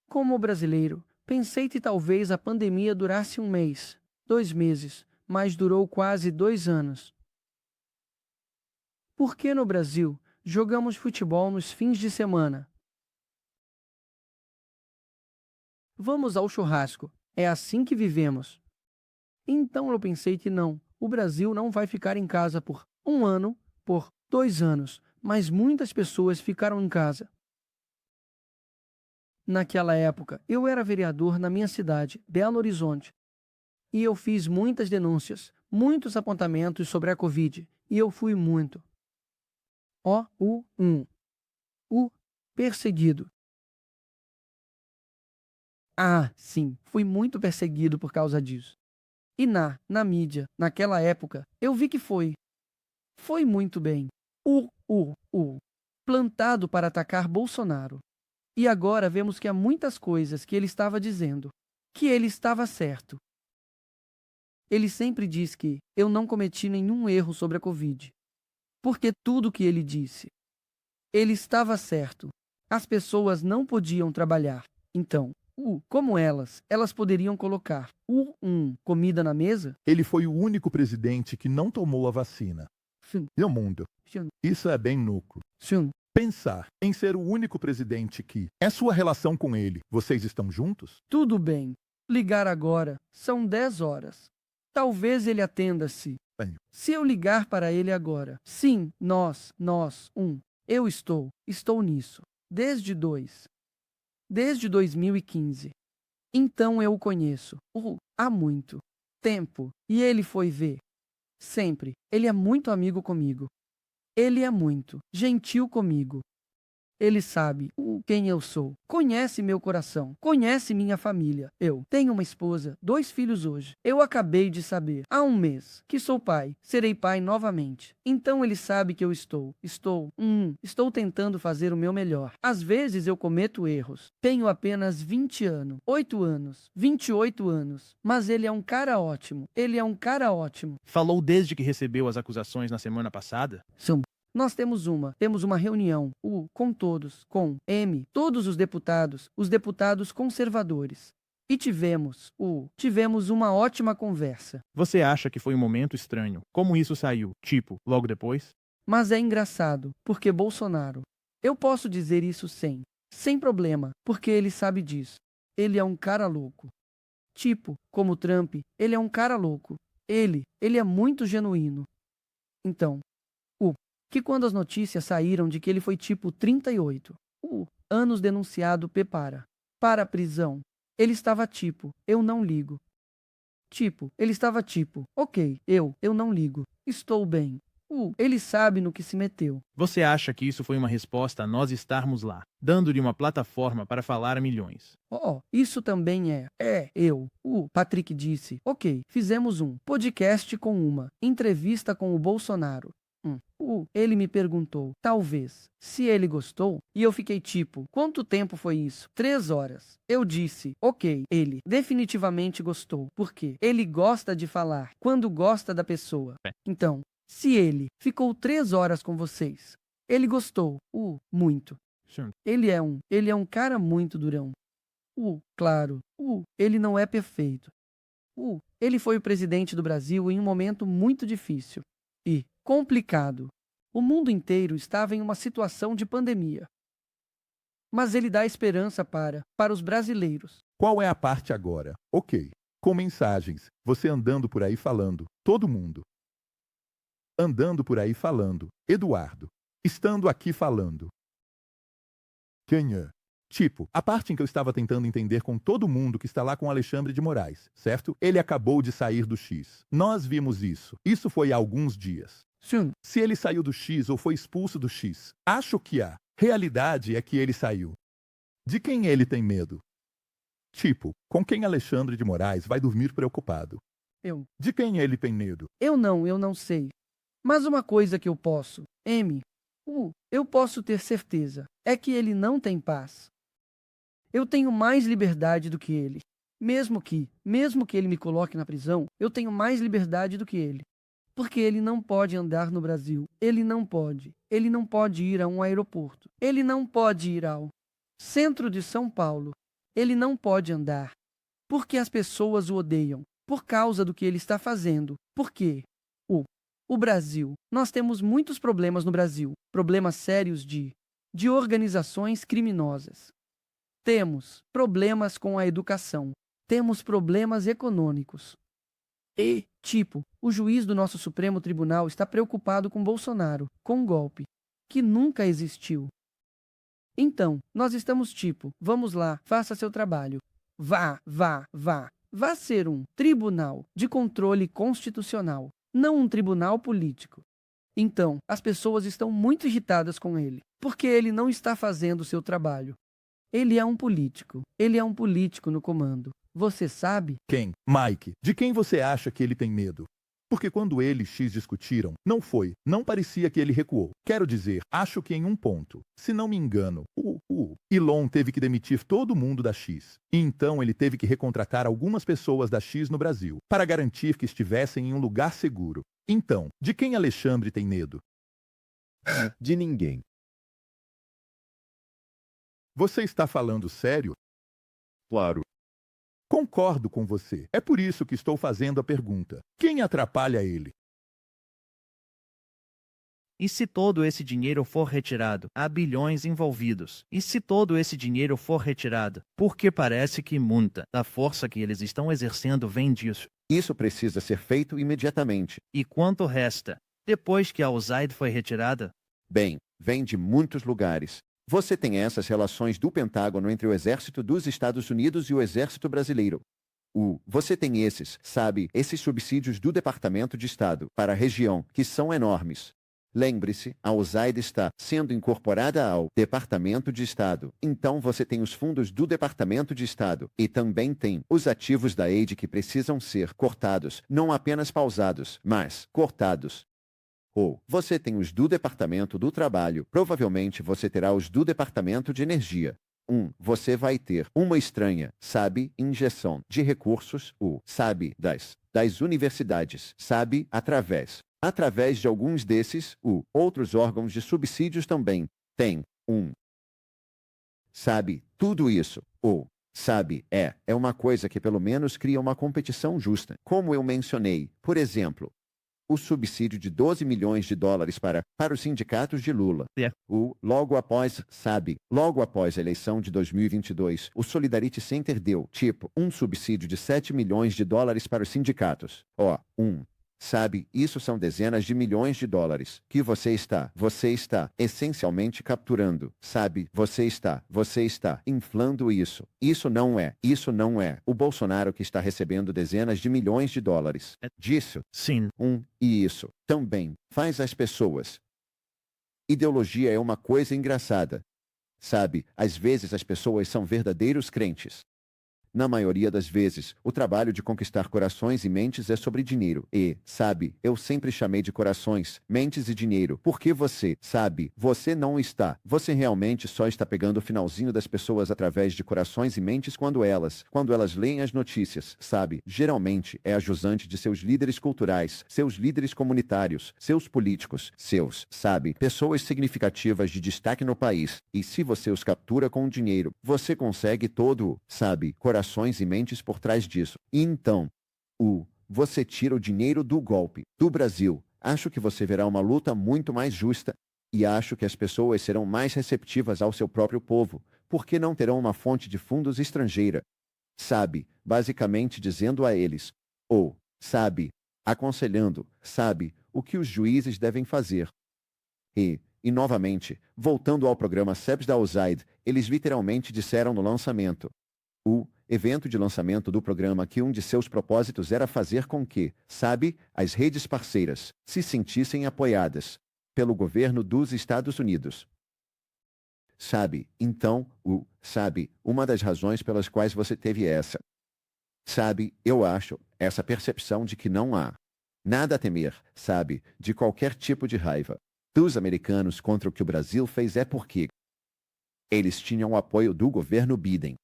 como brasileiro, pensei que talvez a pandemia durasse 1 mês, 2 meses, mas durou quase 2 anos. Por que no Brasil jogamos futebol nos fins de semana? Vamos ao churrasco. É assim que vivemos. Então eu pensei que não. O Brasil não vai ficar em casa por 1 ano, por 2 anos, mas muitas pessoas ficaram em casa. Naquela época, eu era vereador na minha cidade, Belo Horizonte. E eu fiz muitas denúncias, muitos apontamentos sobre a Covid, e eu fui muito. Perseguido. Ah, sim, fui muito perseguido por causa disso. E na mídia, naquela época, eu vi que foi muito bem. Plantado para atacar Bolsonaro. E agora vemos que há muitas coisas que ele estava dizendo, que ele estava certo. Ele sempre diz que eu não cometi nenhum erro sobre a Covid. Porque tudo que ele disse, ele estava certo. As pessoas não podiam trabalhar. Então, como elas poderiam colocar comida na mesa? Ele foi o único presidente que não tomou a vacina. Sim. No mundo. Sim. Isso é bem núcleo. Sim. Pensar em ser o único presidente que é sua relação com ele. Vocês estão juntos? Tudo bem. Ligar agora. São 10 horas. Talvez ele atenda-se. Bem. Se eu ligar para ele agora. Sim, eu estou nisso. Desde 2015. Então eu o conheço. Há muito tempo. E ele foi ver. Sempre. Ele é muito amigo comigo. Ele é muito gentil comigo. Ele sabe quem eu sou. Conhece meu coração. Conhece minha família. Eu tenho uma esposa, 2 filhos hoje. Eu acabei de saber, há 1 mês, que sou pai. Serei pai novamente. Então ele sabe que eu estou tentando fazer o meu melhor. Às vezes eu cometo erros. Tenho apenas 20 anos, 8 anos, 28 anos. Mas ele é um cara ótimo. Ele é um cara ótimo. Falou desde que recebeu as acusações na semana passada? Sim. Nós temos uma reunião, com todos os deputados conservadores. E tivemos uma ótima conversa. Você acha que foi um momento estranho? Como isso saiu? Tipo, logo depois? Mas é engraçado, porque Bolsonaro, eu posso dizer isso sem problema, porque ele sabe disso. Ele é um cara louco. Tipo, como Trump, ele é um cara louco. Ele é muito genuíno. Então, que quando as notícias saíram de que ele foi tipo 38 anos denunciado para a prisão, ele estava tipo, eu não ligo. Tipo, ele estava tipo, ok, eu não ligo, estou bem. Ele sabe no que se meteu. Você acha que isso foi uma resposta a nós estarmos lá, dando-lhe uma plataforma para falar a milhões? Isso também Patrick disse, ok, fizemos um podcast com uma entrevista com o Bolsonaro. Ele me perguntou, talvez, se ele gostou, e eu fiquei tipo, quanto tempo foi isso? 3 horas. Eu disse, ok, ele definitivamente gostou, porque ele gosta de falar quando gosta da pessoa. Então, se ele ficou 3 horas com vocês, ele gostou, muito. Ele é um cara muito durão. Claro, ele não é perfeito. Ele foi o presidente do Brasil em um momento muito difícil e complicado. O mundo inteiro estava em uma situação de pandemia. Mas ele dá esperança para os brasileiros. Qual é a parte agora? Ok. Com mensagens, você andando por aí falando, todo mundo. Andando por aí falando, Eduardo. Estando aqui falando. Quem é? Tipo, a parte em que eu estava tentando entender com todo mundo que está lá com Alexandre de Moraes, certo? Ele acabou de sair do X. Nós vimos isso. Isso foi há alguns dias. Sim. Se ele saiu do X ou foi expulso do X, acho que a realidade é que ele saiu. De quem ele tem medo? Tipo, com quem Alexandre de Moraes vai dormir preocupado? De quem ele tem medo? Eu não sei. Mas uma coisa que eu posso, eu posso ter certeza, é que ele não tem paz. Eu tenho mais liberdade do que ele. Mesmo que ele me coloque na prisão, eu tenho mais liberdade do que ele. Porque ele não pode andar no Brasil. Ele não pode. Ele não pode ir a um aeroporto. Ele não pode ir ao centro de São Paulo. Ele não pode andar. Porque as pessoas o odeiam. Por causa do que ele está fazendo. Por quê? O Brasil. Nós temos muitos problemas no Brasil. Problemas sérios de organizações criminosas. Temos problemas com a educação. Temos problemas econômicos. E, tipo, o juiz do nosso Supremo Tribunal está preocupado com Bolsonaro, com um golpe, que nunca existiu. Então, nós estamos tipo, vamos lá, faça seu trabalho. Vá. Vá ser um tribunal de controle constitucional, não um tribunal político. Então, as pessoas estão muito irritadas com ele, porque ele não está fazendo o seu trabalho. Ele é um político. Ele é um político no comando. Você sabe? Quem? Mike. De quem você acha que ele tem medo? Porque quando ele e X discutiram, não parecia que ele recuou. Quero dizer, acho que em um ponto, se não me engano, Elon teve que demitir todo mundo da X. E então ele teve que recontratar algumas pessoas da X no Brasil, para garantir que estivessem em um lugar seguro. Então, de quem Alexandre tem medo? De ninguém. Você está falando sério? Claro. Concordo com você. É por isso que estou fazendo a pergunta. Quem atrapalha ele? E se todo esse dinheiro for retirado? Há bilhões envolvidos. E se todo esse dinheiro for retirado? Porque parece que muita da força que eles estão exercendo vem disso. Isso precisa ser feito imediatamente. E quanto resta? Depois que a USAID foi retirada? Bem, vem de muitos lugares. Você tem essas relações do Pentágono entre o Exército dos Estados Unidos e o Exército Brasileiro. Você tem esses subsídios do Departamento de Estado para a região, que são enormes. Lembre-se, a USAID está sendo incorporada ao Departamento de Estado. Então você tem os fundos do Departamento de Estado e também tem os ativos da AID que precisam ser cortados, não apenas pausados, mas cortados. Você tem os do Departamento do Trabalho, provavelmente você terá os do Departamento de Energia. Você vai ter uma estranha, injeção de recursos, das universidades, através de alguns desses, outros órgãos de subsídios também. Tem, tudo isso, é uma coisa que pelo menos cria uma competição justa. Como eu mencionei, por exemplo, o subsídio de 12 milhões de dólares para os sindicatos de Lula. Logo após a eleição de 2022, o Solidarity Center deu, um subsídio de 7 milhões de dólares para os sindicatos. Isso são dezenas de milhões de dólares que você está essencialmente capturando, você está inflando isso. Isso não é o Bolsonaro que está recebendo dezenas de milhões de dólares disso. Sim. E isso também faz as pessoas. Ideologia é uma coisa engraçada. Às vezes as pessoas são verdadeiros crentes. Na maioria das vezes, o trabalho de conquistar corações e mentes é sobre dinheiro. E, sabe, eu sempre chamei de corações, mentes e dinheiro, porque você, sabe, você não está. Você realmente só está pegando o finalzinho das pessoas através de corações e mentes quando elas leem as notícias, sabe? Geralmente é a jusante de seus líderes culturais, seus líderes comunitários, seus políticos, sabe, pessoas significativas de destaque no país. E se você os captura com dinheiro, você consegue sabe, corações e mentes por trás disso. E então, você tira o dinheiro do golpe, do Brasil. Acho que você verá uma luta muito mais justa. E acho que as pessoas serão mais receptivas ao seu próprio povo, porque não terão uma fonte de fundos estrangeira. Sabe, basicamente dizendo a eles, sabe, aconselhando, sabe, o que os juízes devem fazer. E novamente, voltando ao programa SEPS da USAID, eles literalmente disseram no lançamento, evento de lançamento do programa, que um de seus propósitos era fazer com que, sabe, as redes parceiras se sentissem apoiadas pelo governo dos Estados Unidos. Sabe, então, sabe, uma das razões pelas quais você teve essa, sabe, eu acho, essa percepção de que não há nada a temer, sabe, de qualquer tipo de raiva dos americanos contra o que o Brasil fez é porque eles tinham o apoio do governo Biden.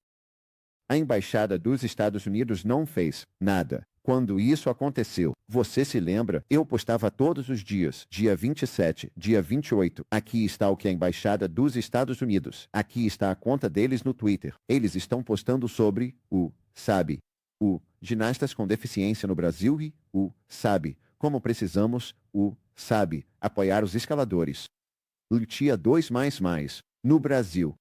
A embaixada dos Estados Unidos não fez nada. Quando isso aconteceu, você se lembra? Eu postava todos os dias, dia 27, dia 28. Aqui está o que a embaixada dos Estados Unidos. Aqui está a conta deles no Twitter. Eles estão postando sobre sabe, ginastas com deficiência no Brasil e sabe, como precisamos, sabe, apoiar os escaladores. Lutia 2++, no Brasil.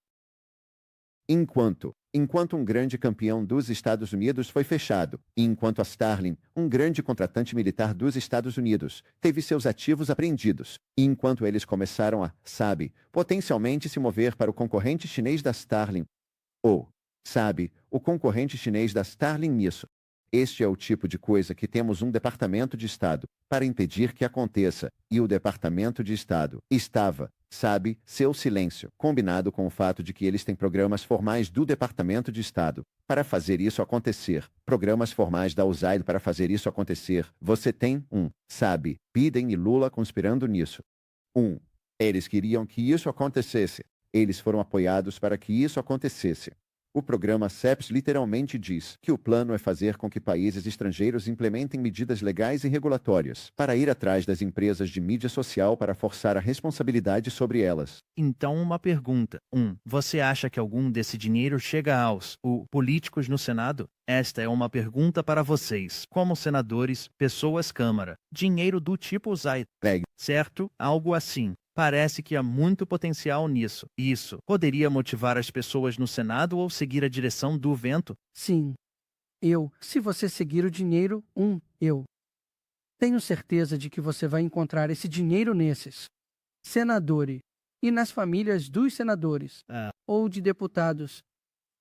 Enquanto um grande campeão dos Estados Unidos foi fechado, e enquanto a Starlink, um grande contratante militar dos Estados Unidos, teve seus ativos apreendidos, e enquanto eles começaram a, sabe, potencialmente se mover para o concorrente chinês da Starlink, sabe, o concorrente chinês da Starlink nisso. Este é o tipo de coisa que temos um Departamento de Estado para impedir que aconteça, e o Departamento de Estado estava, sabe, seu silêncio, combinado com o fato de que eles têm programas formais do Departamento de Estado para fazer isso acontecer, programas formais da USAID para fazer isso acontecer. Você tem sabe, Biden e Lula conspirando nisso. Eles queriam que isso acontecesse. Eles foram apoiados para que isso acontecesse. O programa SEPS literalmente diz que o plano é fazer com que países estrangeiros implementem medidas legais e regulatórias para ir atrás das empresas de mídia social para forçar a responsabilidade sobre elas. Então, uma pergunta. Você acha que algum desse dinheiro chega aos políticos no Senado? Esta é uma pergunta para vocês, como senadores, pessoas Câmara. Dinheiro do tipo USAID, certo? Algo assim. Parece que há muito potencial nisso. Isso poderia motivar as pessoas no Senado ou seguir a direção do vento? Sim. Se você seguir o dinheiro, tenho certeza de que você vai encontrar esse dinheiro nesses senadores e nas famílias dos senadores ou de deputados.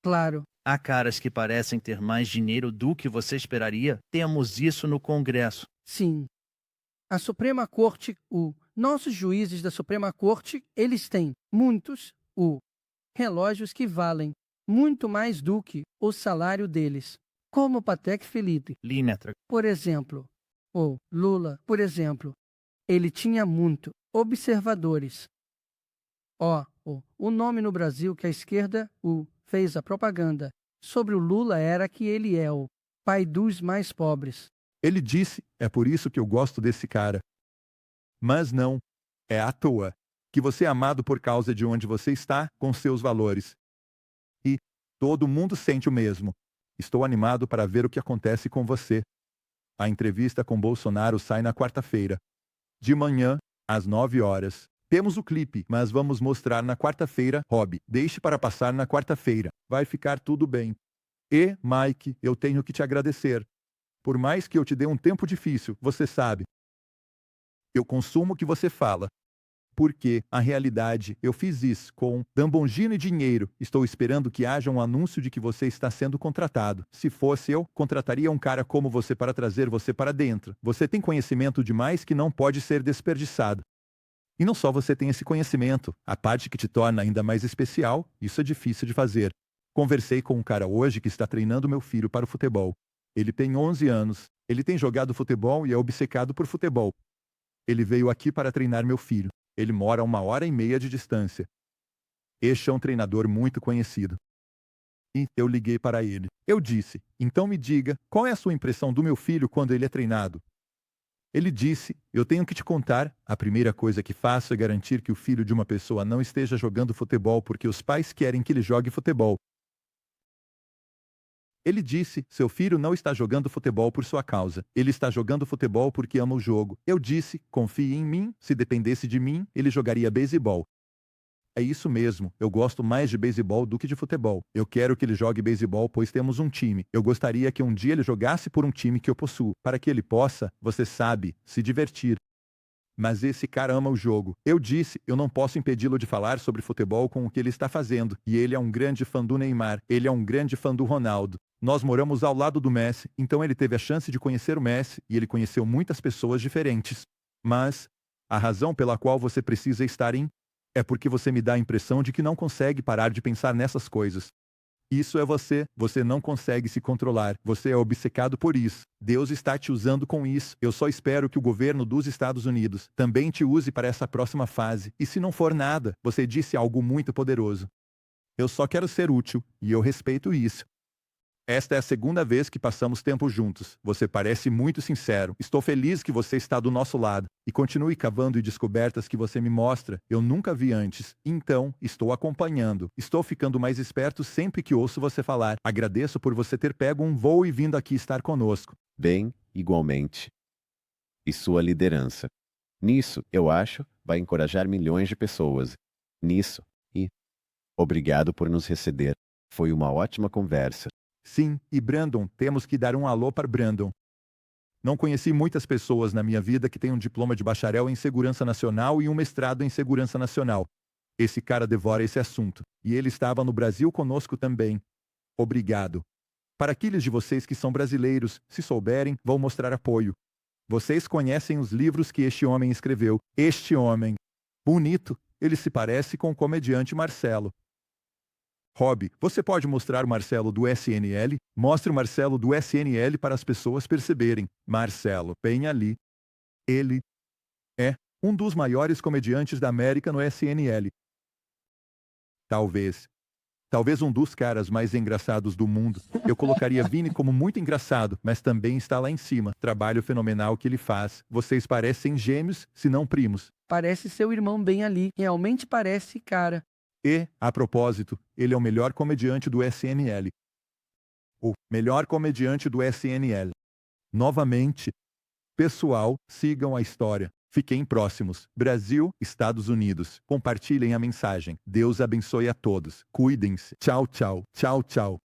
Claro. Há caras que parecem ter mais dinheiro do que você esperaria. Temos isso no Congresso. Sim. A Suprema Corte, nossos juízes da Suprema Corte, eles têm muitos relógios que valem muito mais do que o salário deles. Como Patek Philippe, por exemplo, ou Lula, por exemplo. Ele tinha muito observadores. O nome no Brasil que a esquerda fez a propaganda sobre o Lula era que ele é o pai dos mais pobres. Ele disse, é por isso que eu gosto desse cara. Mas não, é à toa, que você é amado por causa de onde você está com seus valores. E todo mundo sente o mesmo. Estou animado para ver o que acontece com você. A entrevista com Bolsonaro sai na quarta-feira. De manhã, às 9 horas. Temos o clipe, mas vamos mostrar na quarta-feira. Rob, deixe para passar na quarta-feira. Vai ficar tudo bem. E, Mike, eu tenho que te agradecer. Por mais que eu te dê um tempo difícil, você sabe. Eu consumo o que você fala. Porque, a realidade, eu fiz isso com Dambongino e dinheiro. Estou esperando que haja um anúncio de que você está sendo contratado. Se fosse eu, contrataria um cara como você para trazer você para dentro. Você tem conhecimento demais que não pode ser desperdiçado. E não só você tem esse conhecimento, a parte que te torna ainda mais especial, isso é difícil de fazer. Conversei com um cara hoje que está treinando meu filho para o futebol. Ele tem 11 anos. Ele tem jogado futebol e é obcecado por futebol. Ele veio aqui para treinar meu filho. Ele mora a 1h30 de distância. Este é um treinador muito conhecido. E eu liguei para ele. Eu disse, então me diga, qual é a sua impressão do meu filho quando ele é treinado? Ele disse, eu tenho que te contar, a primeira coisa que faço é garantir que o filho de uma pessoa não esteja jogando futebol porque os pais querem que ele jogue futebol. Ele disse, seu filho não está jogando futebol por sua causa. Ele está jogando futebol porque ama o jogo. Eu disse, confie em mim, se dependesse de mim, ele jogaria beisebol. É isso mesmo, eu gosto mais de beisebol do que de futebol. Eu quero que ele jogue beisebol pois temos um time. Eu gostaria que um dia ele jogasse por um time que eu possuo, para que ele possa, você sabe, se divertir. Mas esse cara ama o jogo. Eu disse, eu não posso impedi-lo de falar sobre futebol com o que ele está fazendo. E ele é um grande fã do Neymar, ele é um grande fã do Ronaldo. Nós moramos ao lado do Messi, então ele teve a chance de conhecer o Messi e ele conheceu muitas pessoas diferentes. Mas a razão pela qual você precisa estar em é porque você me dá a impressão de que não consegue parar de pensar nessas coisas. Isso é você não consegue se controlar, você é obcecado por isso. Deus está te usando com isso. Eu só espero que o governo dos Estados Unidos também te use para essa próxima fase. E se não for nada, você disse algo muito poderoso. Eu só quero ser útil, e eu respeito isso. Esta é a segunda vez que passamos tempo juntos. Você parece muito sincero. Estou feliz que você está do nosso lado. E continue cavando e descobertas que você me mostra. Eu nunca vi antes. Então, estou acompanhando. Estou ficando mais esperto sempre que ouço você falar. Agradeço por você ter pego um voo e vindo aqui estar conosco. Bem, igualmente. E sua liderança. Nisso, eu acho, vai encorajar milhões de pessoas. Nisso. E obrigado por nos receber. Foi uma ótima conversa. Sim, e Brandon, temos que dar um alô para Brandon. Não conheci muitas pessoas na minha vida que têm um diploma de bacharel em segurança nacional e um mestrado em segurança nacional. Esse cara devora esse assunto. E ele estava no Brasil conosco também. Obrigado. Para aqueles de vocês que são brasileiros, se souberem, vou mostrar apoio. Vocês conhecem os livros que este homem escreveu. Este homem. Bonito. Ele se parece com o comediante Marcelo. Rob, você pode mostrar o Marcelo do SNL? Mostre o Marcelo do SNL para as pessoas perceberem. Marcelo, bem ali. Ele é um dos maiores comediantes da América no SNL. Talvez um dos caras mais engraçados do mundo. Eu colocaria Vini como muito engraçado, mas também está lá em cima. Trabalho fenomenal que ele faz. Vocês parecem gêmeos, se não primos. Parece seu irmão bem ali. Realmente parece, cara. E, a propósito, ele é o melhor comediante do SNL. O melhor comediante do SNL. Novamente, pessoal, sigam a história. Fiquem próximos. Brasil, Estados Unidos. Compartilhem a mensagem. Deus abençoe a todos. Cuidem-se. Tchau, tchau. Tchau, tchau.